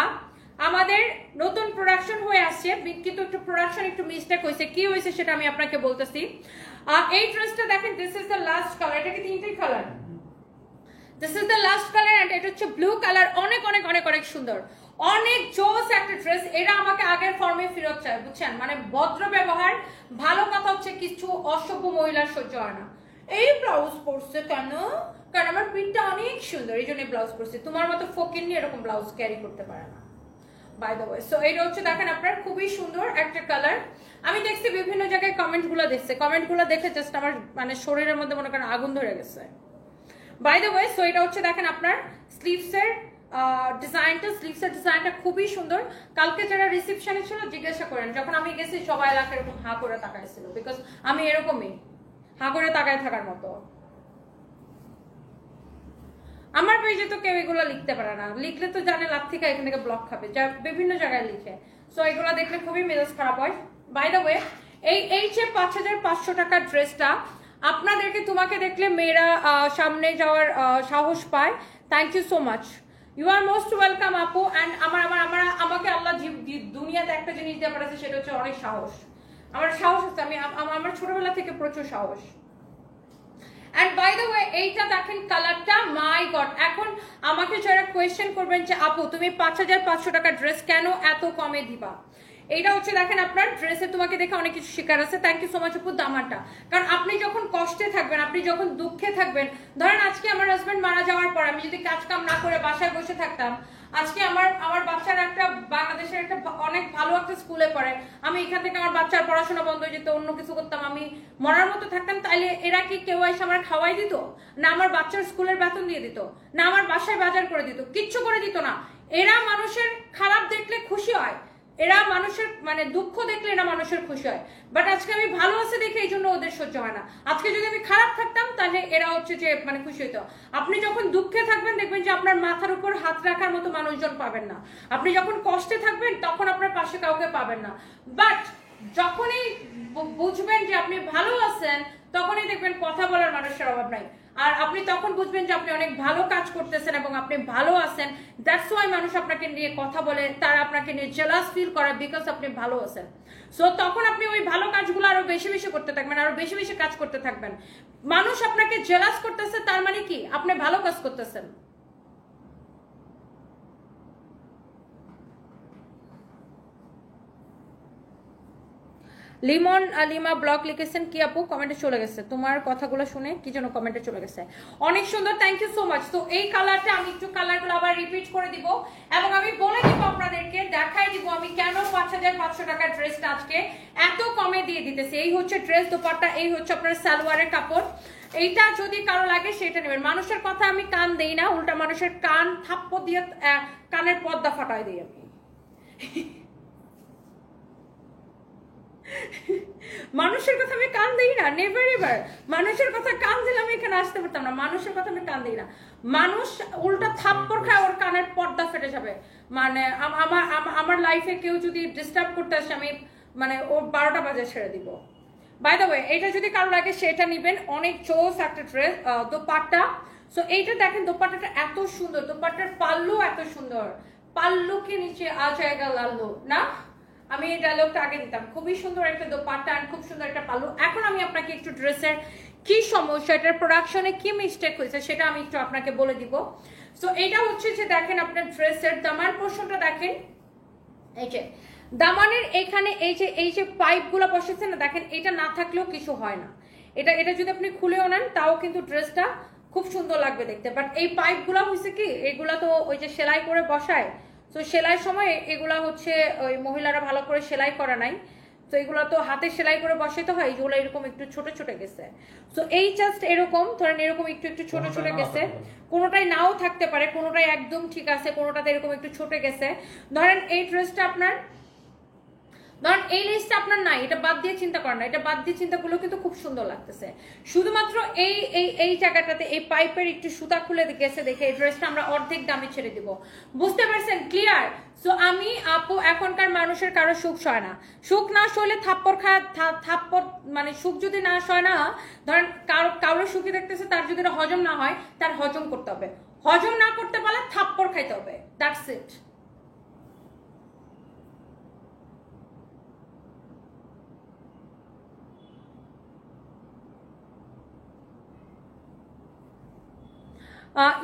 আমাদের নতুন প্রোডাকশন হয়ে আসছে, কিন্তু একটু প্রোডাকশন একটু মিস্টেক হয়েছে, কি হয়েছে সেটা আমি আপনাকে বলতেছি। এই ড্রেসটা দেখেন, this is the last colour, এটা কি তিনটেই colour, this is the last colour, and এটা হচ্ছে ব্লু কালার। অনেক অনেক অনেক অনেক সুন্দর, অনেক জোস একটা ড্রেস। এরা আমাকে আগের ফর্মে ফেরত চায়, বুঝছেন? মানে ভদ্র ব্যবহার, ভালো কথা হচ্ছে কিছু অসভ্য মহিলার সহ্য হয় না। এই ব্লাউজ পরছে কেন? কারণ আমার প্রিন্টটা অনেক সুন্দর, এই জন্য ব্লাউজ পরছে। তোমার মতো ফকির নিয়ে এরকম ব্লাউজ ক্যারি করতে পারে না, বাই দ্য ওয়ে। সো এইটা হচ্ছে দেখেন আপনার খুবই সুন্দর একটা কালার। আমি দেখছি বিভিন্ন জায়গায় কমেন্টগুলো দেখছে, কমেন্টগুলো দেখে জাস্ট আমার মানে শরীরের মধ্যে মনে করেন আগুন ধরে গেছে, বাই দ্য ওয়ে। সো এটা হচ্ছে দেখেন আপনার স্লিভসের ডিজাইনটা খুবই সুন্দর। কালকে যারা রিসেপশনে ছিল জিজ্ঞাসা করেন, যখন আমি গেছি সবাই এলাকা এরকম হাঁ করে তাকাইছিল, বিকজ আমি এরকমই হাঁ করে তাকায় থাকার মতো। আমার পেজে তো কেউ এগুলো লিখতে পারে না, লিখলে তো জানে লাভ থেকে এখান থেকে ব্লক খাবে, যা বিভিন্ন জায়গায় লিখে। সো এগুলো দেখলে খুবই মেজাজ খারাপ হয়। বাই দ্য ওয়ে, এই যে 5500 টাকার ড্রেসটা আপনাদেরকে, তোমাকে দেখলে মেয়েরা সামনে যাওয়ার সাহস পায়। Thank you so much, you are most welcome আপু। অ্যান্ড আমাকে আল্লাহ দুনিয়াতে একটা জিনিস দিয়ে পাঠাচ্ছে, সেটা হচ্ছে অনেক সাহস। আমার সাহস আছে, আমার ছোটবেলা থেকে প্রচুর সাহস। এন্ড বাই দ্য ওয়ে, এইটা দেখেন কালারটা, মাই গড। এখন আমাকে যারা কোয়েশ্চেন করবেন যে আপু তুমি 5500 টাকার ড্রেস কেন এত কমে দিবা, এইটা হচ্ছে দেখেন আপনার ড্রেসে তোমাকে দেখে অনেক কিছু শেখার আছে। থ্যাংক ইউ সো মাচ আপু দামাটা। কারণ আপনি যখন কষ্টে থাকবেন, আপনি যখন দুঃখে থাকবেন, ধরেন আজকে আমার হাজবেন্ড মারা যাওয়ার পর আমি যদি কাজ কাম না করে বাসায় বসে থাকতাম, আজকে আমার বাচ্চার একটা বাংলাদেশের একটা অনেক ভালো একটা স্কুলে পড়ে, আমি এখান থেকে আমার বাচ্চার পড়াশোনা বন্ধ হয়ে যেত, অন্য কিছু করতাম, আমি মরার মতো থাকতাম, তাইলে এরা কি কেউ এসে আমার খাওয়াই দিত? না আমার বাচ্চার স্কুলের বেতন দিয়ে দিত? না আমার বাসায় বাজার করে দিত? কিচ্ছু করে দিত না। এরা মানুষের খারাপ দেখলে খুশি হয়, এরা মানুষের মানে দুঃখ দেখলে এরা মানুষের খুশি হয়। বাট আজকে আমি ভালো আছে দেখে এই জন্য ওদের সহ্য হয় না। আজকে যদি আমি খারাপ থাকতাম তাহলে এরা হচ্ছে যে মানে খুশি হইতো। আপনি যখন দুঃখে থাকবেন দেখবেন যে আপনার মাথার উপর হাত রাখার মতো মানুষজন পাবেন না। আপনি যখন কষ্টে থাকবেন তখন আপনার পাশে কাউকে পাবেন না। বাট যখনই বুঝবেন যে আপনি ভালো আছেন তখনই দেখবেন কথা বলার মানুষের অভাব নাই। আর আপনি তখন বুঝবেন যে আপনি অনেক ভালো কাজ করতেছেন এবং আপনি ভালো আছেন। দ্যাটস ওয়াই মানুষ আপনাকে নিয়ে কথা বলে, তারা আপনাকে নিয়ে জেলাস ফিল করে, বিকজ আপনি ভালো আছেন। সো তখন আপনি ওই ভালো কাজগুলো আরো বেশি বেশি করতে থাকবেন, আরো বেশি বেশি কাজ করতে থাকবেন। মানুষ আপনাকে জেলাস করতেছে, তার মানে কি আপনি ভালো কাজ করতেছেন। লিমন লিমা ব্লগ লিখেছেন কি আপু, কমেন্টে চলে গেছে, তোমার কথাগুলো শুনে কি যেন কমেন্টে চলে গেছে। অনেক সুন্দর, থ্যাংক ইউ সো মাচ। তো এই কালারটা আমি একটু কালারগুলো আবার রিপিট করে দিব এবং আমি বলে দিব আপনাদেরকে, দেখাই দিব আমি কেন 5500 টাকার ড্রেসটা আজকে এত কমে দিয়ে দিতেছি। এই হচ্ছে ড্রেস, দোপাট্টা, এই হচ্ছে আপনার সালোয়ারের কাপড়। এইটা যদি কারো লাগে সেটা নেবেন। মানুষের কথা আমি কান দেই না, উল্টা মানুষের কান থাপ্পড় দিয়ে কানের পর্দা ফাটাই দিই আমি। মানুষের কথা আমি কান দিই না, নেভার এভার। মানুষের কথা কান দিলে আমি এখানে আসতে পারতাম না। মানুষের কথা আমি কান দিই না। মানুষ উল্টা থাপ্পড় খায়, ওর কানের পর্দা ফেটে যাবে। মানে আমার লাইফে কেউ যদি ডিস্টার্ব করতে আসে, আমি মানে ওর 12টা বাজে ছেড়ে দিব। বাই দ্য ওয়ে, এটা যদি কারো লাগে সেটা নিবেন। অনেক চোস একটা ড্রেস, দোপাট্টা। সো এইটা দেখেন, দোপাট্টাটা এত সুন্দর, দোপাট্টার পাল্লু এত সুন্দর, পাল্লু के नीचे आ जाएगा लाल्लू না আমি এই ডায়লগটা আগে দিতাম খুবই সুন্দর একটা দোপাট্টা আর খুব সুন্দর একটা পাল্লু এখন আমি আপনাকে একটু ড্রেসের কি সমস্যা এটার প্রোডাকশনে কি মিস্টেক হয়েছে সেটা আমি একটু আপনাকে বলে দিব সো এটা হচ্ছে যে দেখেন আপনার ড্রেসের দামান পোরশনটা দেখেন এই যে দামানের এখানে এই যে পাইপগুলো বসেছে না দেখেন এটা না থাকলেও কিছু হয় না এটা যদি আপনি খুলেও নেন তাও কিন্তু ড্রেসটা খুব সুন্দর লাগবে দেখতে বাট এই পাইপগুলো হইছে কি এগুলা তো ওই যে সেলাই করে বসায় তো সেলাইয়ের সময় এগুলা হচ্ছে ওই মহিলারা ভালো করে সেলাই করা নাই তো এগুলো তো হাতে সেলাই করে বসাইতে হয় এগুলো এরকম একটু ছোট ছোট গেছে তো এই জাস্ট এরকম ধরেন এরকম একটু ছোট ছোট গেছে কোনোটাই নাও থাকতে পারে কোনোটাই একদম ঠিক আছে কোনোটাতে এরকম একটু ছোট গেছে ধরেন এই ড্রেসটা আপনার ধরেন এই লিস্টটা আপনার নাই এটা বাদ দিয়ে চিন্তা করেন না এটা বাদ দিয়ে চিন্তা করলেও কিন্তু খুব সুন্দর লাগতেছে শুধুমাত্র এই জায়গাটাতে এই পাইপের একটু সুতা খুলে গেছে দেখে এই ড্রেসটা আমরা অর্ধেক দামে ছেড়ে দিব বুঝতে পারছেন ক্লিয়ার সো আমি আপু এখনকার মানুষের কারো সুখ সয় না সুখ না সইলে থাপ্পড় মানে সুখ যদি না সয় না ধরেন কারোর সুখী দেখতেছে তার যদি হজম না হয় তার হজম করতে হবে হজম না করতে পারলে থাপ্পড় খাইতে হবে দ্যাটস ইট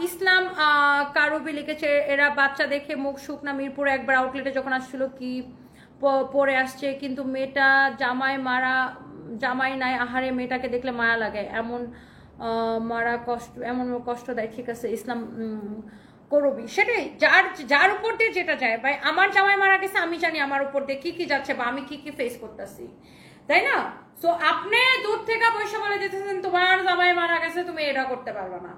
ইসলাম কারুবি লিখেছে এরা বাচ্চা দেখে মুখ শুকনা মিরপুরে একবার আউটলেটে যখন আসছিল কি পরে আসছে কিন্তু মেয়েটা জামাই নাই আহারে মেয়েটাকে দেখলে মায়া লাগে এমন কষ্ট দেয় ঠিক আছে ইসলাম করবি সেটাই যার উপর দিয়ে যেটা যায় ভাই আমার জামাই মারা গেছে আমি জানি আমার উপর দিয়ে কি যাচ্ছে বা আমি কি ফেস করতেছি তাই না সো আপনি দূর থেকে পয়সা বলে যেতেছেন তোমার জামাই মারা গেছে তুমি এটা করতে পারবে না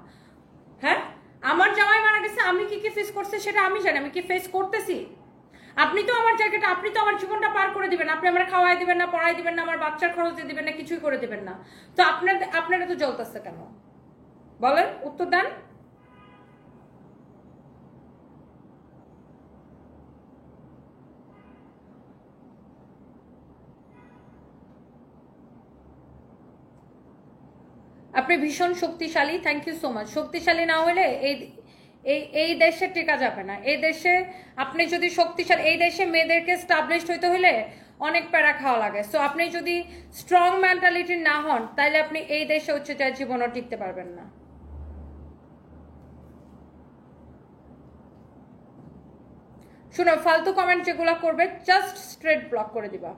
হ্যাঁ আমার জামাই মারা গেছে আমি কি ফেস করছি সেটা আমি জানি আমি কি ফেস করতেছি আপনি তো আমার জায়গাটা আপনি তো আমার জীবনটা পার করে দিবেন আপনি আমার খাওয়াই দিবেন না পড়াই দিবেন না আমার বাচ্চার খরচ দিয়ে দিবেন না কিছুই করে দিবেন না তো আপনারা তো জ্বলতেছে কেন বলেন উত্তর দেন আপনি ভীষণ শক্তিশালী থ্যাংক ইউ সো মাচ শক্তিশালী না হলে এই দেশে টিকা যাবে না এই দেশে আপনি যদি শক্তিশালী এই দেশে মেয়েদেরকে স্টাবলিশড হইতে হলে অনেক প্যারা খাওয়া লাগে সো আপনি যদি স্ট্রং মেন্টালিটি না হন তাহলে আপনি এই দেশে হচ্ছে যে জীবনও টিকতে পারবেন না শুনো ফালতু কমেন্ট যেগুলো করবে জাস্ট স্ট্রেট ব্লক করে দিবা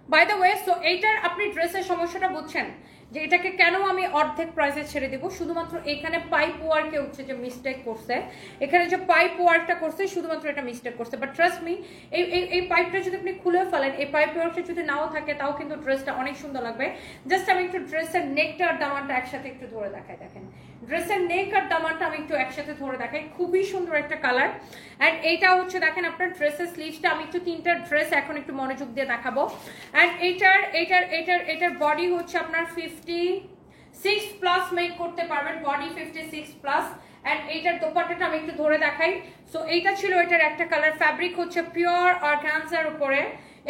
বাই দ্য ওয়ে সো এইটার আপনি ড্রেসের সমস্যাটা বুঝছেন যে এটাকে কেন আমি অর্ধেক প্রাইসে ছেড়ে দিব শুধুমাত্র এখানে পাইপ ওয়ার্কে হচ্ছে যে মিস্টেক করছে এখানে যে পাইপ ওয়ার্কটা করছে শুধুমাত্র এটা মিস্টেক করছে বাট ট্রাস্ট মি এই পাইপটা যদি আপনি খুলে ফেলেন এই পাইপ ওয়ার্কটা যদি নাও থাকে তাও কিন্তু ড্রেসটা অনেক সুন্দর লাগবে জাস্ট আমি একটু ড্রেসের নেকটা আর দামানটা একসাথে একটু ধরে দেখাই দেখেন ড্রেসের নেক আর দামানটা আমি একটু একসাথে ধরে দেখাই খুবই সুন্দর একটা কালার অ্যান্ড এইটা হচ্ছে দেখেন আপনার ড্রেসের স্লিভসটা আমি একটু তিনটা ড্রেস এখন একটু মনোযোগ দিয়ে দেখাবো অ্যান্ড এইটার বডি হচ্ছে আপনার 56 প্লাস মেক করতে পারবেন বডি 56 প্লাস এন্ড এইটার দোপাট্টাটা আমি একটু ধরে দেখাই সো এইটা ছিল এটার একটা কালার ফ্যাব্রিক হচ্ছে পিওর অর্গানজার উপরে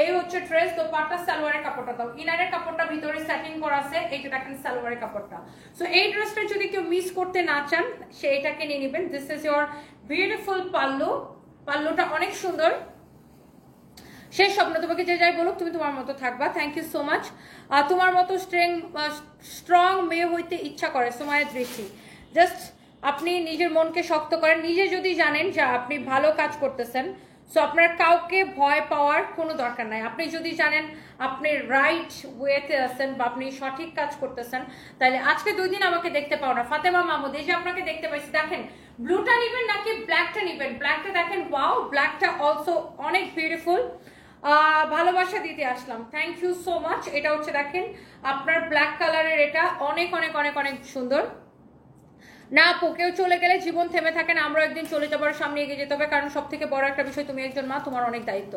এই হচ্ছে ড্রেস দোপাট্টা সালোয়ারের কাপড়টা দাও ইনারের কাপড়টা ভিতরে সেটিং করা আছে এইটা দেখেন সালোয়ারের কাপড়টা সো এই ড্রেসটা যদি কেউ মিস করতে না চান সেইটাকে নিয়ে নেবেন দিস ইজ ইওর বিউটিফুল পাল্লুটা অনেক সুন্দর সেই স্বপ্ন তোমাকে যে যাই বলুক তুমি তোমার মতো থাকবা থ্যাংক ইউ সো মাচ তোমার মতো স্ট্রং মেয়ে হইতে ইচ্ছা করে সময়ের দৃষ্টি জাস্ট আপনি নিজের মনকে শক্ত করেন নিজে যদি জানেন যে আপনি ভালো কাজ করতেছেন সো আপনার কাউকে ভয় পাওয়ার কোনো দরকার নাই আপনি যদি জানেন আপনি রাইট ওয়েতে আছেন বা আপনি সঠিক কাজ করতেছেন তাহলে আজকে 2 দিন আমাকে দেখতে পাও না ফাতেমা মাহমুদ এই যে আপনাকে দেখতে পাইছি দেখেন ব্লুটা নেবেন নাকি ব্ল্যাকটা নেবেন ব্ল্যাকটা দেখেন ওয়াও ব্ল্যাকটা অলসো অনেক বিউটিফুল ভালোবাসা দিতে আসলাম থ্যাংক ইউ সো মাচ এটা হচ্ছে দেখেন আপনার ব্ল্যাক কালারের এটা অনেক অনেক অনেক অনেক সুন্দর না আপু কেউ চলে গেলে জীবন থেমে থাকে না আমরা একদিন চলে যাবার সামনে এগিয়ে যেতে হবে কারণ সব থেকে বড় একটা বিষয় তুমি একজন মা তোমার অনেক দায়িত্ব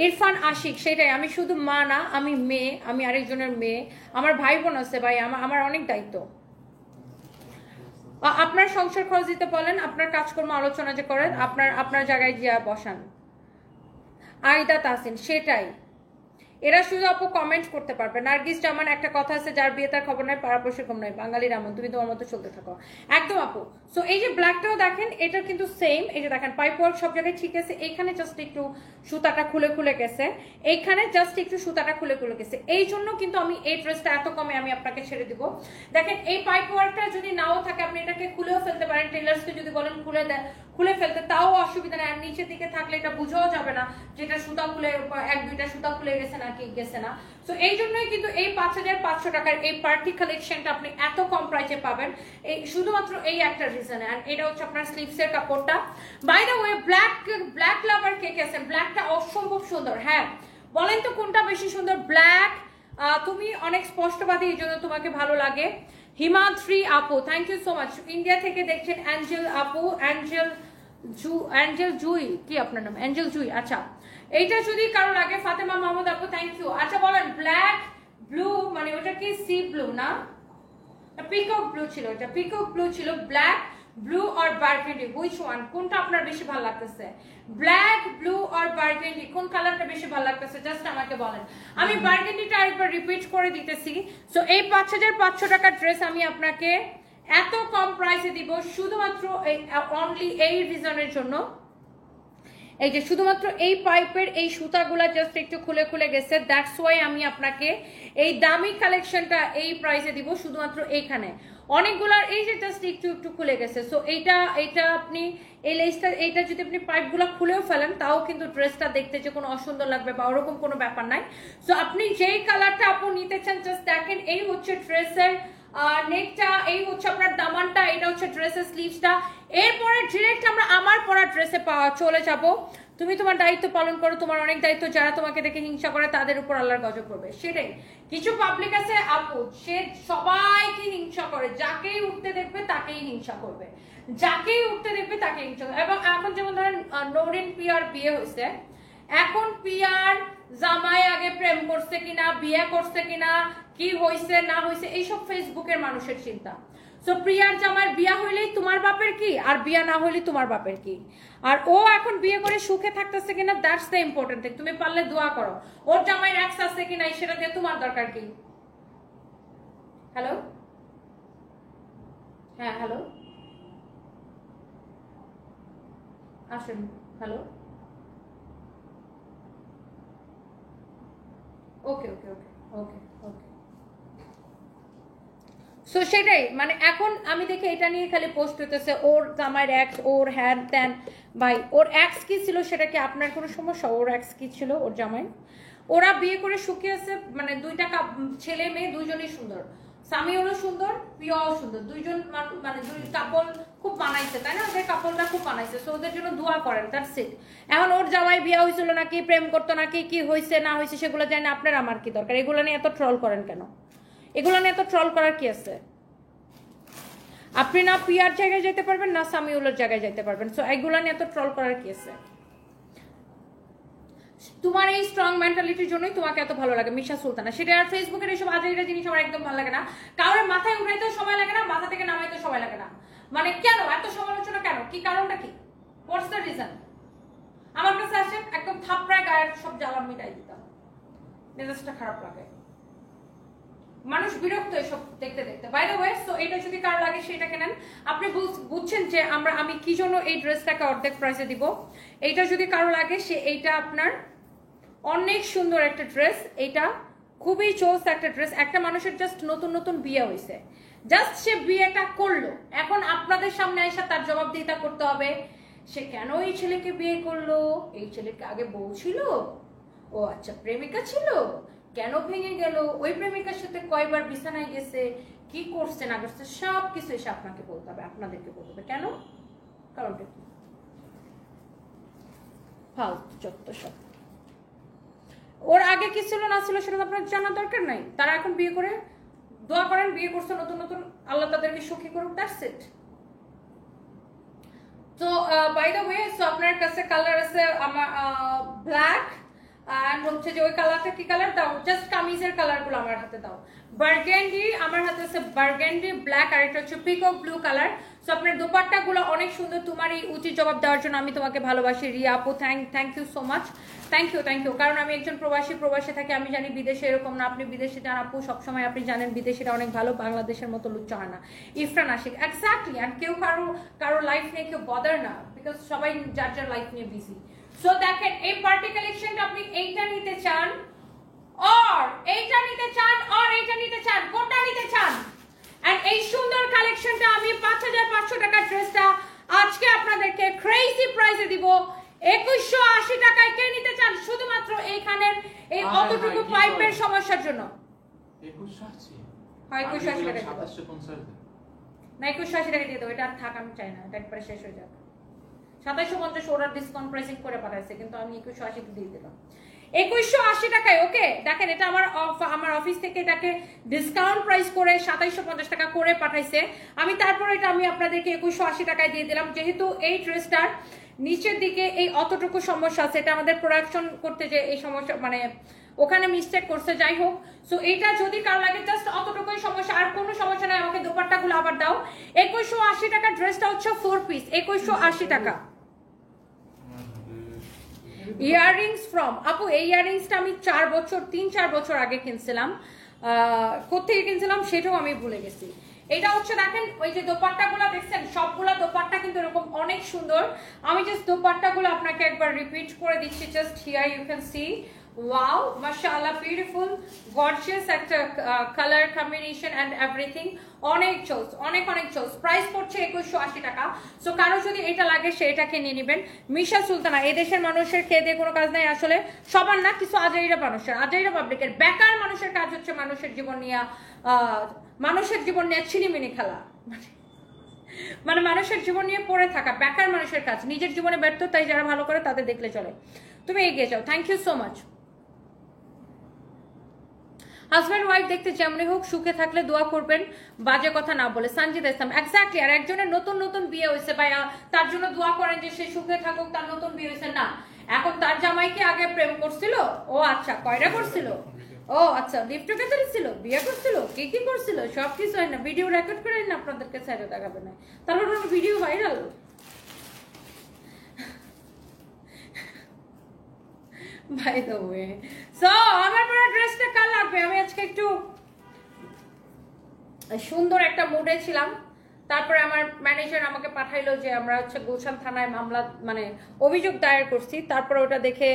ইরফান আশিক সেটাই আমি শুধু মা না আমি মেয়ে আমি আরেকজনের মেয়ে আমার ভাই বোন আছে ভাই আমার অনেক দায়িত্ব আপনার সংসার খরচ দিতে বলেন আপনার কাজকর্ম আলোচনা যে করেন আপনার জায়গায় গিয়ে বসান আইদা তাসিন সেটাই এরা শুধু আপু কমেন্ট করতে পারবে। নার্গিস জামান একটা কথা আছে, যার বিয়ে তার খবর নাই, পাড়াপড়শির কম নাই, বাঙালির এমন, তুমি তোমার মতো চলতে থাকো। একদম আপু। সো এই যে ব্ল্যাকটাও দেখেন, এটা কিন্তু সেম। এই যে দেখেন পাইপ ওয়ার্ক সব জায়গায় ঠিক আছে, এইখানে জাস্ট একটু সুতাটা খুলে খুলে গেছে, এইখানে জাস্ট একটু সুতাটা খুলে খুলে গেছে। এই জন্য কিন্তু আমি এই ড্রেসটা এত কমে আমি আপনাকে ছেড়ে দিব। দেখেন এই পাইপ ওয়ার্কটা যদি নাও থাকে আপনি এটাকে খুলেও ফেলতে পারেন, টেলার্সকে যদি বলেন খুলে ফেলতে, তাও অসুবিধা নেই। আর নিচের দিকে থাকলে এটা বুঝাও যাবে না যেটা সুতা খুলে, এক দুইটা সুতা খুলে গেছে নাকি গেছে না। সো এই জন্যই কিন্তু এই 5500 টাকার এই পার্টি কালেকশনটা আপনি এত কম প্রাইসে পাবেন, এই শুধুমাত্র এই একটা রিজনে। আর এটা হচ্ছে আপনার স্লিভসের কাপড়টা। By the way, black lover কে কে আছেন? ব্ল্যাকটা অসম্ভব সুন্দর। হ্যাঁ বলেন তো কোনটা বেশি সুন্দর? ব্ল্যাক। তুমি অনেক স্পষ্টবাদী, এই জন্য তোমাকে ভালো লাগে। হিমাদ্রি আপু, thank you so much. India থেকে দেখছেন অ্যাঞ্জেল আপু, অ্যাঞ্জেল জুই, কি আপনার নাম? অ্যাঞ্জেল জুই। আচ্ছা, এইটা যদি কারো লাগে, ফাতেমা মাহমুদ আপু, থ্যাংক ইউ। আচ্ছা বলেন, ব্ল্যাক ব্লু মানে ওটা কি সি ব্লু না পিকক ব্লু ছিল? এটা পিকক ব্লু ছিল। ব্ল্যাক ব্লু আর বার্গেন্ডি, হুইচ ওয়ান? কোনটা আপনার বেশি ভালো লাগতেছে? ব্ল্যাক ব্লু আর বার্গেন্ডি, কোন কালারটা বেশি ভালো লাগতেছে জাস্ট আমাকে বলেন। আমি বার্গেন্ডিটা আরেকবার রিপিট করে দিতেছি। সো এই 5500 টাকার ড্রেস আমি আপনাকে এত কম প্রাইসে দিব শুধুমাত্র এই অনলি এই রিজনের জন্য। এই যে শুধুমাত্র এই পাইপের এই সুতাগুলা জাস্ট একটু খুলে খুলে গেছে, দ্যাটস ওয়াই আমি আপনাকে এই দামি কালেকশনটা এই প্রাইসে দিব শুধুমাত্র এইখানে। অনেকগুলার এই যে জাস্ট একটু একটু খুলে গেছে। সো এইটা আপনি এই লেসটা, এইটা যদি আপনি পাইপগুলো খুলেও ফেলেন তাও কিন্তু ড্রেসটা দেখতে যে কোনো অসুন্দর লাগবে বা ওরকম কোনো ব্যাপার নাই। সো আপনি যেই কালারটা আপনি নিতে চান জাস্ট দেখেন, এই হচ্ছে ড্রেসের নেকটা, এই হচ্ছে আপনার দামানটা, এটা হচ্ছে ড্রেসের স্লিভসটা। এরপরে ডিরেক্ট আমরা আমার পরা ড্রেসে চলে যাব। তুমি তোমার দায়িত্ব পালন করো, তোমার অনেক দায়িত্ব, যারা তোমাকে দেখে হিংসা করে তাদের উপর আল্লাহর গজব করবে। সেটাই, কিছু পাবলিক আছে আপু, সে সবাইকে হিংসা করে, যাকেই উঠতে দেখবে তাকেই হিংসা করবে, যাকেই উঠতে দেখবে তাকে হিংসা করবে। এবং এখন যেমন ধরেন নৌরিন পিয়ার বিয়ে হয়েছে, এখন পিয়ার জামাই আগে প্রেম করছে কিনা, বিয়ে করছে কিনা, কি হয়েছে না হয়েছে, এইসব ফেসবুকের মানুষের চিন্তা। সো প্রিয়ার জামাইয়ের বিয়া হইলেই তোমার বাপের কি, আর বিয়া না হইলে তোমার বাপের কি। আর ও এখন বিয়ে করে সুখে থাকতেছে কিনা, দ্যাটস দ্য ইম্পর্টেন্ট থিং। তুমি পারলে দোয়া করো, ওর জামাইয়ের এক্স আছে কিনা সেটা দিয়ে তোমার দরকার কি? হ্যালো, হ্যাঁ হ্যালো, আসেন। হ্যালো, ওকে ওকে ওকে ওকে ওকে। সো সেটাই, মানে এখন আমি দেখি এটা নিয়ে খালি পোস্ট হইতেছে, ওর জামাইয়ের এক্স, ওর হ্যান ত্যান। ভাই ওর এক্স কি ছিল সেটা কি আপনার কোনো সমস্যা? ওর এক্স কি ছিল, ওর জামাই? ওরা বিয়ে করে সুখী আছে, মানে দুইটা ছেলে মেয়ে দুইজনই সুন্দর, স্বামীও সুন্দর, প্রিয়াও সুন্দর, দুইজন মানে দুই কাপল খুব বানাইছে, তাই না? ওদের কাপলটা খুব বানাইছে, সো ওদের জন্য দোয়া করেন, দ্যাটস ইট। এখন ওর জামাই বিয়ে হয়েছিল নাকি, প্রেম করতো নাকি, কি হয়েছে না হয়েছে সেগুলো জানি না, আপনার আমার কি দরকার? এগুলো নিয়ে এত ট্রল করেন কেন? এগুলো নিয়ে এত ট্রল করার কি আছে? আপনি না পিয়ার জায়গায় যেতে পারবেন, না সামিউলের জায়গায় যেতে পারবেন, সো এগুলো নিয়ে এত ট্রল করার কি আছে? তোমার এই স্ট্রং মেন্টালিটির জন্যই তোমাকে এত ভালো লাগে মিশা সুলতানা। সেটা আর ফেসবুকের এইসব আজেবাজে জিনিস আমার একদম ভালো লাগে না। কারোর মাথায় উঠাইতেও সময় লাগে না, মাথা থেকে নামাইতেও সময় লাগে না। মানে কেন এত সমালোচনা কেন? কি কারণটা কি? What's the reason? আমার কাছে আসে একদম থাপড়ায় গায়ের সব জ্বালা মিটাই দিতাম, মেজাজটা খারাপ লাগে, মানুষ বিরক্ত এসব দেখতে দেখতে। বাই দ্য ওয়ে, সো এটা যদি কারো লাগে সেটা কেনেন। আপনি বুঝছেন যে আমি কি জন্য এই ড্রেসটাকে অর্ধেক প্রাইসে দিব। এইটা যদি কারো লাগে সে এইটা আপনার অনেক সুন্দর একটা ড্রেস, এটা খুবই চোস একটা ড্রেস। একটা মানুষের জাস্ট নতুন নতুন বিয়ে হয়েছে, জাস্ট সে বিয়েটা করলো, এখন আপনাদের সামনে এসে তার জবাবদিহিতা করতে হবে সে কেন এই ছেলেকে বিয়ে করলো, এই ছেলেকে আগে বউ ছিল, ও আচ্ছা প্রেমিকা ছিল, কেন ভেঙে গেল, ওই প্রেমিকার সাথে কয়বার বিছানায় গেছে, কি করছে না করছে, সব কিছু এসে আপনাকে বলতে হবে, আপনাদেরকে বলতে হবে। কেন? কারণটা কি? ফালতু চত্বর সব। ওর আগে কি ছিল না ছিল সেটা আপনার জানার দরকার নাই। তারা এখন বিয়ে করে দোয়া করেন, বিয়ে করছে নতুন নতুন, আল্লাহ তাদেরকে সুখী করুক, দ্যাটস ইট। তো বাই দ্য ওয়ে, সো আপনার কাছে কালার আছে আমার ব্ল্যাক, অ্যান্ড হচ্ছে যে ওই কালারটা কি কালার দাও, জাস্ট কামিজের কালারগুলো আমার হাতে দাও। বার্গেন্ডি আমার হাতে আছে, বার্গেন্ডি ব্ল্যাক, আর এটা হচ্ছে পিকক ব্লু কালার। সো আপনার দোপাট্টাগুলো অনেক সুন্দর। তোমার এই উচিত জবাব দেওয়ার জন্য আমি তোমাকে ভালোবাসি রিয়া আপু, thank you so much, thank you. কারণ আমি একজন প্রবাসী থাকি, আমি জানি বিদেশে এরকম না, আপনি বিদেশে যান আপু, সবসময় আপনি জানেন বিদেশিরা অনেক ভালো, বাংলাদেশের মতো লুচ্চা হয় না। ইরফান আশিক, এক্স্যাক্টলি। আর কেউ কারো লাইফ নিয়ে কেউ বদার না, বিকজ সবাই যার লাইফ নিয়ে বিজি। সো দেখেন এই পার্টি কালেকশনটা আপনি এইটা নিতে চান আর এইটা নিতে চান আর এইটা নিতে চান, কোনটা নিতে চান? এন্ড এই সুন্দর কালেকশনটা আমি 5500 টাকার ড্রেসটা আজকে আপনাদেরকে ক্রেজি প্রাইসে দিব 2180 টাকায়। কে নিতে চান? শুধুমাত্র এইখানের এই অতটুকু পাইপের সমস্যার জন্য 2180 হয় 2180 টাকা 2750 না, 2180 টাকা দিয়ে দেবো। এটা আর থাক, আমি চাই না, এটা একবারে শেষ হয়ে যাক। 2750 ওরা ডিসকাউন্ট প্রাইসিং করে পাঠাইছে, কিন্তু আমি 2180 তে দিয়ে দিলাম 2180 টাকায়। ওকে দেখেন, এটা আমার অফিস থেকে এটাকে ডিসকাউন্ট প্রাইস করে 2750 টাকা করে পাঠাইছে। আমি তারপর এটা আমি আপনাদেরকে 2180 টাকায় দিয়ে দিলাম। যেহেতু এই ড্রেসটার নিচের দিকে এই অতটুকু সমস্যা আছে, এটা আমাদের প্রোডাকশন করতে যে এই সমস্যা মানে ওখানে মিস্টেক করছে, যাই হোক। সো এটা যদি কারো লাগে জাস্ট অতটুকুই সমস্যা, আর কোনো সমস্যা নাই। আমাকে দোপাট্টাগুলো আবার দাও। 2180 টাকা ড্রেসটা হচ্ছে 4 পিস, 2180 টাকা। ইয়াররিংস ফ্রম আপু, এই ইয়াররিংসটা আমি 3-4 বছর আগে কিনছিলাম। কোথেকে কিনছিলাম সেটাও আমি ভুলে গেছি। এটা হচ্ছে দেখেন ওই যে দোপাট্টাগুলো দেখছেন, সবগুলা দোপাট্টা কিন্তু এরকম অনেক সুন্দর। আমি জাস্ট দোপাট্টাগুলো আপনাকে একবার রিপিট করে দিচ্ছি, just here you can see. Wow, মাশাআল্লাহ, বিউটিফুল গর্জিয়াস একটা কালার কম্বিনেশন এন্ড এভরিথিং। অনেক চোস, অনেক চোস। প্রাইস পড়ছে 2180 টাকা। সো কারো যদি এটা লাগে সেটাকে নিয়ে নেবেন। মিশা সুলতানা, এই দেশের মানুষের খেয়ে দিয়ে কোনো কাজ নাই আসলে, সবার না, কিছু আজাইরা মানুষের, আজাইরা পাবলিকের, বেকার মানুষের কাজ হচ্ছে মানুষের জীবন নিয়ে ছিনিমিনি খেলা, মানে মানুষের জীবন নিয়ে পড়ে থাকা বেকার মানুষের কাজ। নিজের জীবনে ব্যর্থ, তাই যারা ভালো করে তাদের দেখলে চলে। তুমি এগিয়ে যাও। Thank you so much. Husband wife দেখতে যেমনই হোক সুখে থাকলে দোয়া করবেন, বাজে কথা না বলে। সঞ্জিত ইসলাম, এক্স্যাক্টলি। আর একজনের নতুন বিয়ে হয়েছে ভাইয়া, তার জন্য দোয়া করেন যে সে সুখে থাকুক, তার নতুন বিয়ে হয়েছে না। এখন তার জামাইকে আগে প্রেম করছিল, ও আচ্ছা, কয়টা করছিল, ও আচ্ছা, লিভ টুগেদার ছিল, বিয়ে করছিল, কি করছিল, সবকিছু হয় না, ভিডিও রেকর্ড করে না আপনাদেরকে সাইডে দেখাবে না, তারপর video viral. By the way, so আমার পুরো ড্রেসটা কাল লাগবে। আমি আজকে একটু সুন্দর একটা মুডে ছিলাম। তারপরে আমার ম্যানেজার আমাকে পাঠাইলো যে আমরা হচ্ছে গুলশান থানায় মামলা মানে অভিযোগ দায়ের করছি। তারপরে ওটা দেখে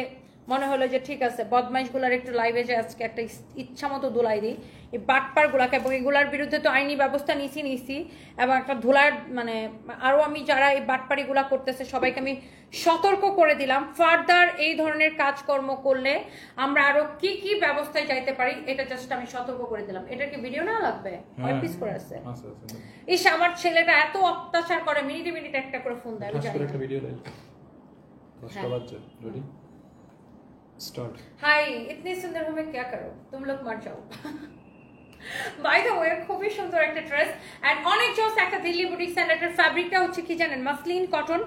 মনে হলো যে ঠিক আছে, বদমাইশগুলার একটু লাইভে যে আজকে একটা ইচ্ছা মতো ধুলাই দিই, এই বাটপারগুলাকে, এবং এগুলার বিরুদ্ধে তো আইনি ব্যবস্থা নিছি এবং একটা ধুলার মানে আরও আমি যারা এই বাটপারিগুলা করতেছে সবাইকে আমি সতর্ক করে দিলাম, ফার্দার এই ধরনের কাজকর্ম করলে আমরা আরো কি ব্যবস্থায় যাইতে পারি, এটা জাস্ট আমি সতর্ক করে দিলাম। এটা কি ভিডিও না লাগবে? কয় পিস করে আছে? ইস, আমার ছেলেটা এত অত্যাচার করে, মিনিটে একটা করে ফোন দেয়। আমি জানি না। स्टार्ट। हाय, इतनी सुंदर हूँ मैं, क्या करो, तुम लोग मर जाओ। বাই দ্য ওয়ে, খুবই সুন্দর একটা ড্রেস এন্ড অনেক জোস একটা দিল্লি বুটিক্স। এন্ড এটার ফ্যাব্রিকটা হচ্ছে কি জানেন, মাসলিন কটন,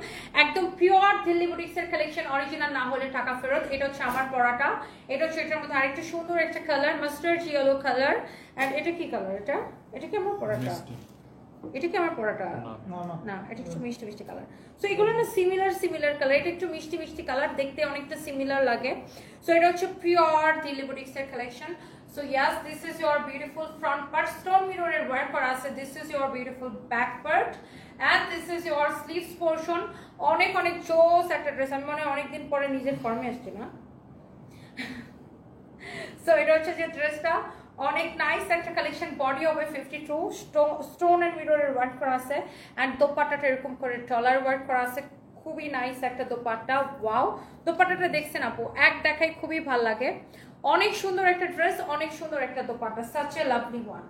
একদম পিওর দিল্লি বুটিক্স এর কালেকশন। অরিজিনাল না হলে টাকা ফেরত। এটা হচ্ছে আমার পরাটা। এটা হচ্ছে এটার মধ্যে আরেকটা সুন্দর একটা colour, mustard yellow colour. And এটা কি কালার? এটা কি আমার পরাটা? এটা কি আমার পরাটা? না, এটা একটু মিষ্টি কালার। সো এগুলো না সিমিলার কালার। এটা একটু মিষ্টি কালার, দেখতে অনেকটা সিমিলার লাগে। সো এটা হচ্ছে পিওর দিল্লি বুটিক্স এর collection. So yes, this is your beautiful front part, stone mirror এর ওয়ার্ক করা আছে। This is your beautiful back part and this is your sleeves portion. অনেক জোস একটা ড্রেস। আমি মনে অনেকদিন পরে নিজের ফর্মে আসছি না। সো এটা হচ্ছে যে ড্রেসটা অনেক নাইস একটা কালেকশন। বডি হবে 52, স্টোন এন্ড মিরর এর ওয়ার্ক করা আছে এন্ড দোপাট্টাটা এরকম করে ডলার ওয়ার্ক করা আছে। খুবই নাইস একটা দোপাট্টা। ওয়াও, দোপাট্টাটা দেখছেন আপু, এক দেখায় খুবই ভালো লাগে। অনেক সুন্দর একটা ড্রেস, অনেক সুন্দর একটা dupatta, such a lovely one,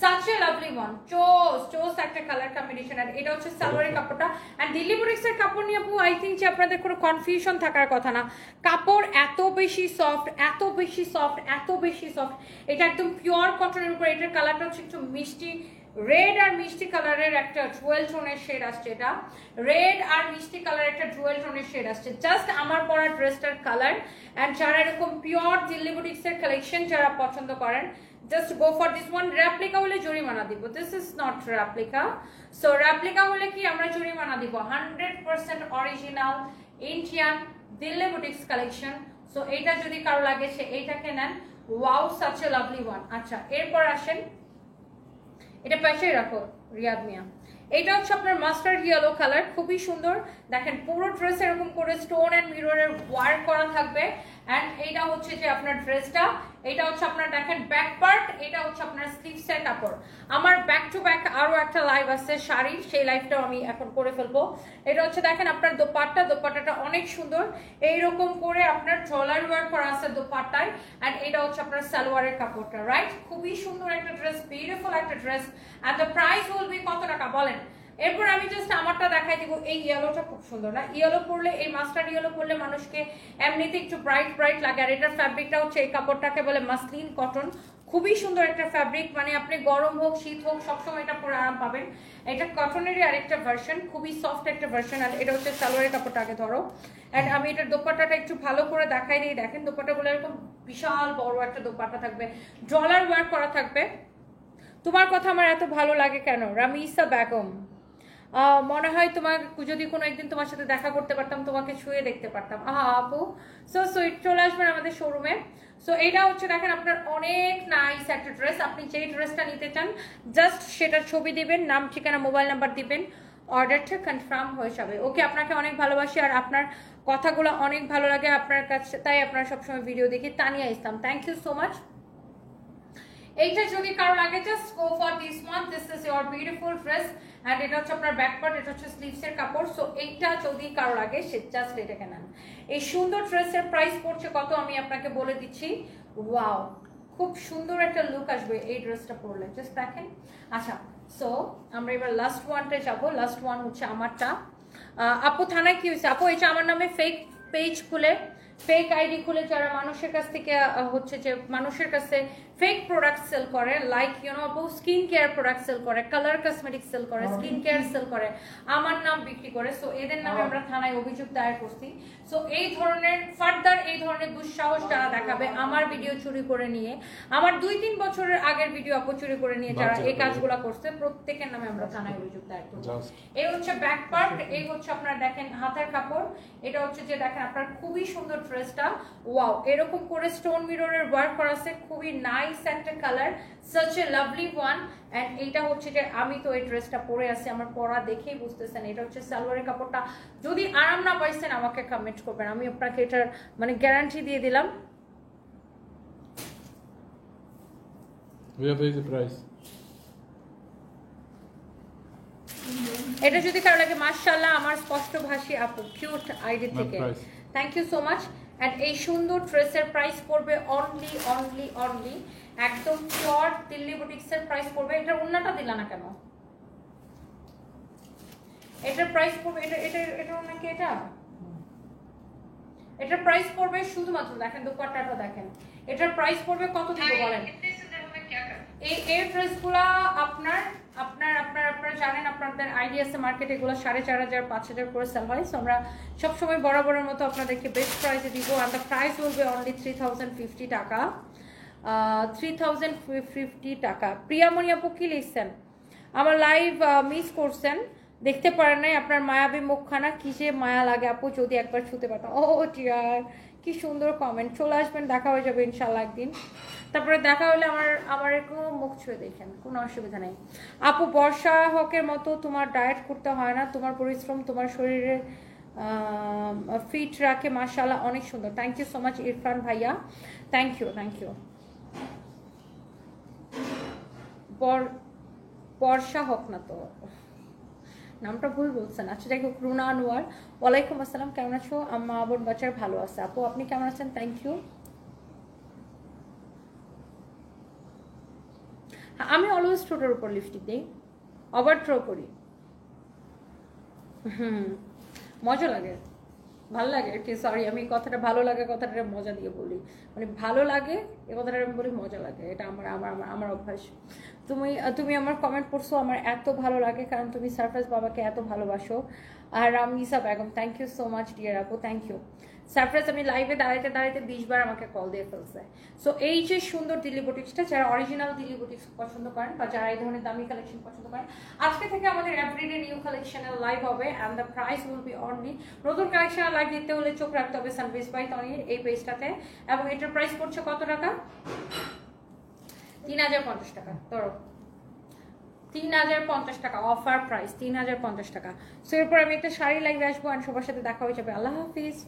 such a lovely one, chose একটা কালার কম্বিনেশন। আর এটা হচ্ছে সালোয়ারের কাপড়টা। এন্ড দিল্লি বুটিক্সের কাপড় নিয়ে আপু আই থিংক যে আপনাদের কোনো কনফিউশন থাকার কথা না। কাপড় এত বেশি সফট, এত বেশি সফট, এত বেশি সফট। এটা একদম পিওর কটনের উপর। এটার কালারটা হচ্ছে একটু মিষ্টি রেড আর মিষ্টি কালারের একটা জুয়েল টোনের শেড আসছে। এটা রেড আর মিষ্টি কালার একটা জুয়েল টোনের শেড আসছে। জাস্ট আমার পরা ড্রেসটার কালার। এন্ড যারা এরকম পিওর দিল্লি বুটিক্সের কালেকশন যারা পছন্দ করেন, just go for this one. replica হলে জরিমানা দিব। this is not replica, so replica হলে কি আমরা জরিমানা দিব। 100% original Indian Delhi boutiques collection. So এইটা যদি কারো লাগে সে এইটাকে নেন। Wow, such a lovely one। আচ্ছা, এরপর আসেন, এটা পাশে রাখো রিয়াদ মিয়া। এটা হচ্ছে আপনার মাস্টার্ড ইয়েলো কালার, খুবই সুন্দর। দেখেন পুরো ড্রেস এরকম করে স্টোন এন্ড মিররের ওয়ার্ক করা থাকবে। এন্ড এইটা হচ্ছে যে আপনার ড্রেসটা, এটা হচ্ছে আপনার দেখেন ব্যাক পার্ট, এটা হচ্ছে আপনার স্লিভসের কাপড়। আমার ব্যাক টু ব্যাক আরো একটা লাইভ আছে শাড়ির, সেই লাইভটাও আমি এখন করে ফেলবো। এটা হচ্ছে দেখেন আপনার দোপাট্টাটা অনেক সুন্দর, এইরকম করে আপনার জলার ওয়ার্ক করা আছে দোপাট্টায়। এন্ড এটা হচ্ছে আপনার সালোয়ারের কাপড়টা, রাইট? খুবই সুন্দর একটা ড্রেস, বিউটিফুল একটা dress. And the price will be কত টাকা বলেন? এরপর আমি জাস্ট আমারটা দেখাই দিব। এই ইয়েলোটা খুব সুন্দর না? ইয়েলো পরলে, এই মাস্টার্ড ইয়েলো পরলে মানুষকে এমনিতে একটু ব্রাইট ব্রাইট লাগে। আর এটার ফ্যাব্রিকটা হচ্ছে, এই কাপড়টাকে বলে মাসলিন কটন, খুবই সুন্দর একটা ফ্যাব্রিক। মানে আপনি গরম হোক শীত হোক সবসময় এটা পরে আরাম পাবেন। এটা কটনেরই আরেকটা ভার্সন, খুবই সফট একটা ভার্সন। আর এটা হচ্ছে সালোয়ারের কাপড়টা আগে ধরো। এন্ড আমি এটার দোপাট্টাটা একটু ভালো করে দেখাই দিই। দেখেন দোপাট্টাগুলো এরকম বিশাল বড় একটা দোপাট্টা থাকবে, ডলার ওয়ার্ক করা থাকবে। তোমার কথা আমার এত ভালো লাগে কেন? রামিসা বেগম, মনে হয় তোমার যদি কোনো একদিন তোমার সাথে দেখা করতে পারতাম, তোমাকে ছুঁয়ে দেখতে পারতাম। আহা আপু, সো সুইট। চলে আসবেন আমাদের শোরুমে। সো এটা হচ্ছে দেখেন আপনার অনেক নাইস একটা ড্রেস। আপনি যেই ড্রেসটা নিতে চান জাস্ট সেটার ছবি দিবেন, নাম ঠিকানা মোবাইল নাম্বার দিবেন, অর্ডারটা কনফার্ম হয়ে যাবে। ওকে, আপনাকে অনেক ভালোবাসি আর আপনার কথাগুলো অনেক ভালো লাগে আপনার কাছে, তাই আপনার সবসময় ভিডিও দেখি। Tania Islam, thank you so much. এইটা যদি কারো লাগে just go for this one, this is your beautiful dress. And এটা হচ্ছে আপনার ব্যাক পার্ট, এটা হচ্ছে স্লিভসের কাপড়। সো এইটা যদি কারো লাগে সে জাস্ট এটাকে নেন। এই সুন্দর ড্রেসের প্রাইস পড়ছে কত আমি আপনাকে বলে দিচ্ছি। ওয়াও, খুব সুন্দর একটা লুক আসবে এই ড্রেসটা পরলে, জাস্ট দেখেন। আচ্ছা, সো আমরা এবার লাস্ট ওয়ানটা যাবো। লাস্ট ওয়ান হচ্ছে আমারটা। আপু থানায় কি হয়েছে? আপু এটা আমার নামে ফেক পেজ খুলে, ফেক আইডি খুলে যারা মানুষের কাছ থেকে হচ্ছে যে মানুষের কাছে ফেক প্রোডাক্ট সেল করে, like skin care product sale করে, কালার কসমেটিক্স সেল করে, স্কিন কেয়ার সেল করে, আমার নাম বিক্রি করে। সো এদের নামে আমরা থানায় অভিযোগ দায়ের করছি। সো এই ধরনের ফার্দার এই ধরনের দুঃসাহস যারা দেখাবে আমার ভিডিও চুরি করে নিয়ে, আমার 2-3 বছরের আগের ভিডিও চুরি করে নিয়ে যারা এই কাজগুলো করছে, প্রত্যেকের নামে আমরা থানায় অভিযোগ দায়ের করব। এই হচ্ছে ব্যাক পার্ট, এই হচ্ছে আপনার দেখেন হাতের কাপড়। এটা হচ্ছে যে দেখেন আপনার খুবই সুন্দর ড্রেসটা। ওয়াও, এরকম করে স্টোন মিররের ওয়ার্ক করা আছে, খুবই নাইস একটা colour, such a lovely one। And এইটা হচ্ছে যে আমি তো এই ড্রেসটা পরে আছি, আমার পরা দেখেই বুঝতেছেন। এটা হচ্ছে সালোয়ারের কাপড়টা। যদি আরাম না পাইছেন আমাকে কমেন্ট করবেন, আমি আপনাকে এটার মানে গ্যারান্টি দিয়ে দিলাম। এটা যদি কারো লাগে, মাশাআল্লাহ আমার স্পষ্ট ভাষী আপু, কিউট আইডি থেকে, thank you so much. And এই সুন্দর ড্রেসের প্রাইস পড়বে অনলি একদম পিওর দিল্লি বুটিক্সের প্রাইস পড়বে। এটার ওন্নাটা দিলা না কেন? এটার প্রাইস পড়বে, এটা ওন্না কি এটা? এটার প্রাইস পড়বে শুধুমাত্র দেখেন দোপাট্টাটা দেখেন, এটার প্রাইস পড়বে কত দিব বলেন? এই ড্রেসগুলা আপনারা জানেন, আপনাদের আইডিয়া আছে মার্কেটে এগুলো 4,500-5,000 করে সেল হয়। সো আমরা সবসময় বরাবরের মতো আপনাদেরকে বেস্ট প্রাইসে দিব। Are the price will B only 3050 টাকা। 3050 টাকা। প্রিয়ামণি আপু কি লিখছেন? আমার লাইভ মিস করছেন, দেখতে পারেন নাই। আপনার মায়াবী মুখখানা কি যে মায়া লাগে আপু, যদি একবার ছুতে পারতাম। ও টিয়ার, কি সুন্দর কমেন্ট। চলে আসবেন, দেখা হয়ে যাবে ইনশাল্লাহ একদিন। তারপরে দেখা হলে আমার একটু মুখ ছুঁয়ে দেখেন, কোনো অসুবিধা নেই। আপু বর্ষা হকের মতো তোমার ডায়েট করতে হয় না, তোমার পরিশ্রম তোমার শরীরে ফিট রাখে, মাশাআল্লাহ অনেক সুন্দর। Thank you so much Irfan ভাইয়া, থ্যাংক ইউ। বর্ষা হক না তো, নামটা ভুল বলছেন। আচ্ছা যাই হোক, রুনা আনোয়ার, ওয়ালাইকুম আসসালাম, কেমন আছো? মা বোন বাচ্চার ভালো আছে আপু, আপনি কেমন আছেন? Thank you. আমি অলওয়েজ ঠোঁটের উপর লিপস্টিক দিই, আবার থ্রো করি। মজা লাগে, ভালো লাগে আর কি। সরি, আমি কথাটা ভালো লাগে কথাটা মজা দিয়ে বলি, মানে ভালো লাগে এ কথাটা আমি বলি মজা লাগে, এটা আমার আমার আমার আমার অভ্যাস। তুমি আমার কমেন্ট পড়ছো, আমার এত ভালো লাগে কারণ তুমি সারফরাজ বাবাকে এত ভালোবাসো। আর Ramisa Begum, thank you so much dear আপু, থ্যাংক ইউ। সারফরাজ আমি লাইভে দাঁড়াইতে দাঁড়াইতে 20 বার আমাকে কল দিয়ে ফেলছে। সো এই যে সুন্দর দিল্লি বুটিক্সটা, যারা অরিজিনাল দিল্লি বুটিক্স পছন্দ করেন বা যারা এই ধরনের দামি কালেকশন পছন্দ করেন, আজকে থেকে আমাদের এভরিডে নিউ কালেকশনের লাইভ হবে and the price will B only. নতুন কালেকশনের লাইভ দেখতে হলে চোখ রাখতে হবে সানভিজ বাই তনির এই পেজটাতে, এবং এটার প্রাইস পড়ছে কত টাকা? 3050 টাকা। ধরো 3050 টাকা অফার প্রাইস, 3050 টাকা। সো এরপর আমি একটা শাড়ি লাইভে আসবো আর সবার সাথে দেখা হয়ে যাবে। আল্লাহ হাফিজ।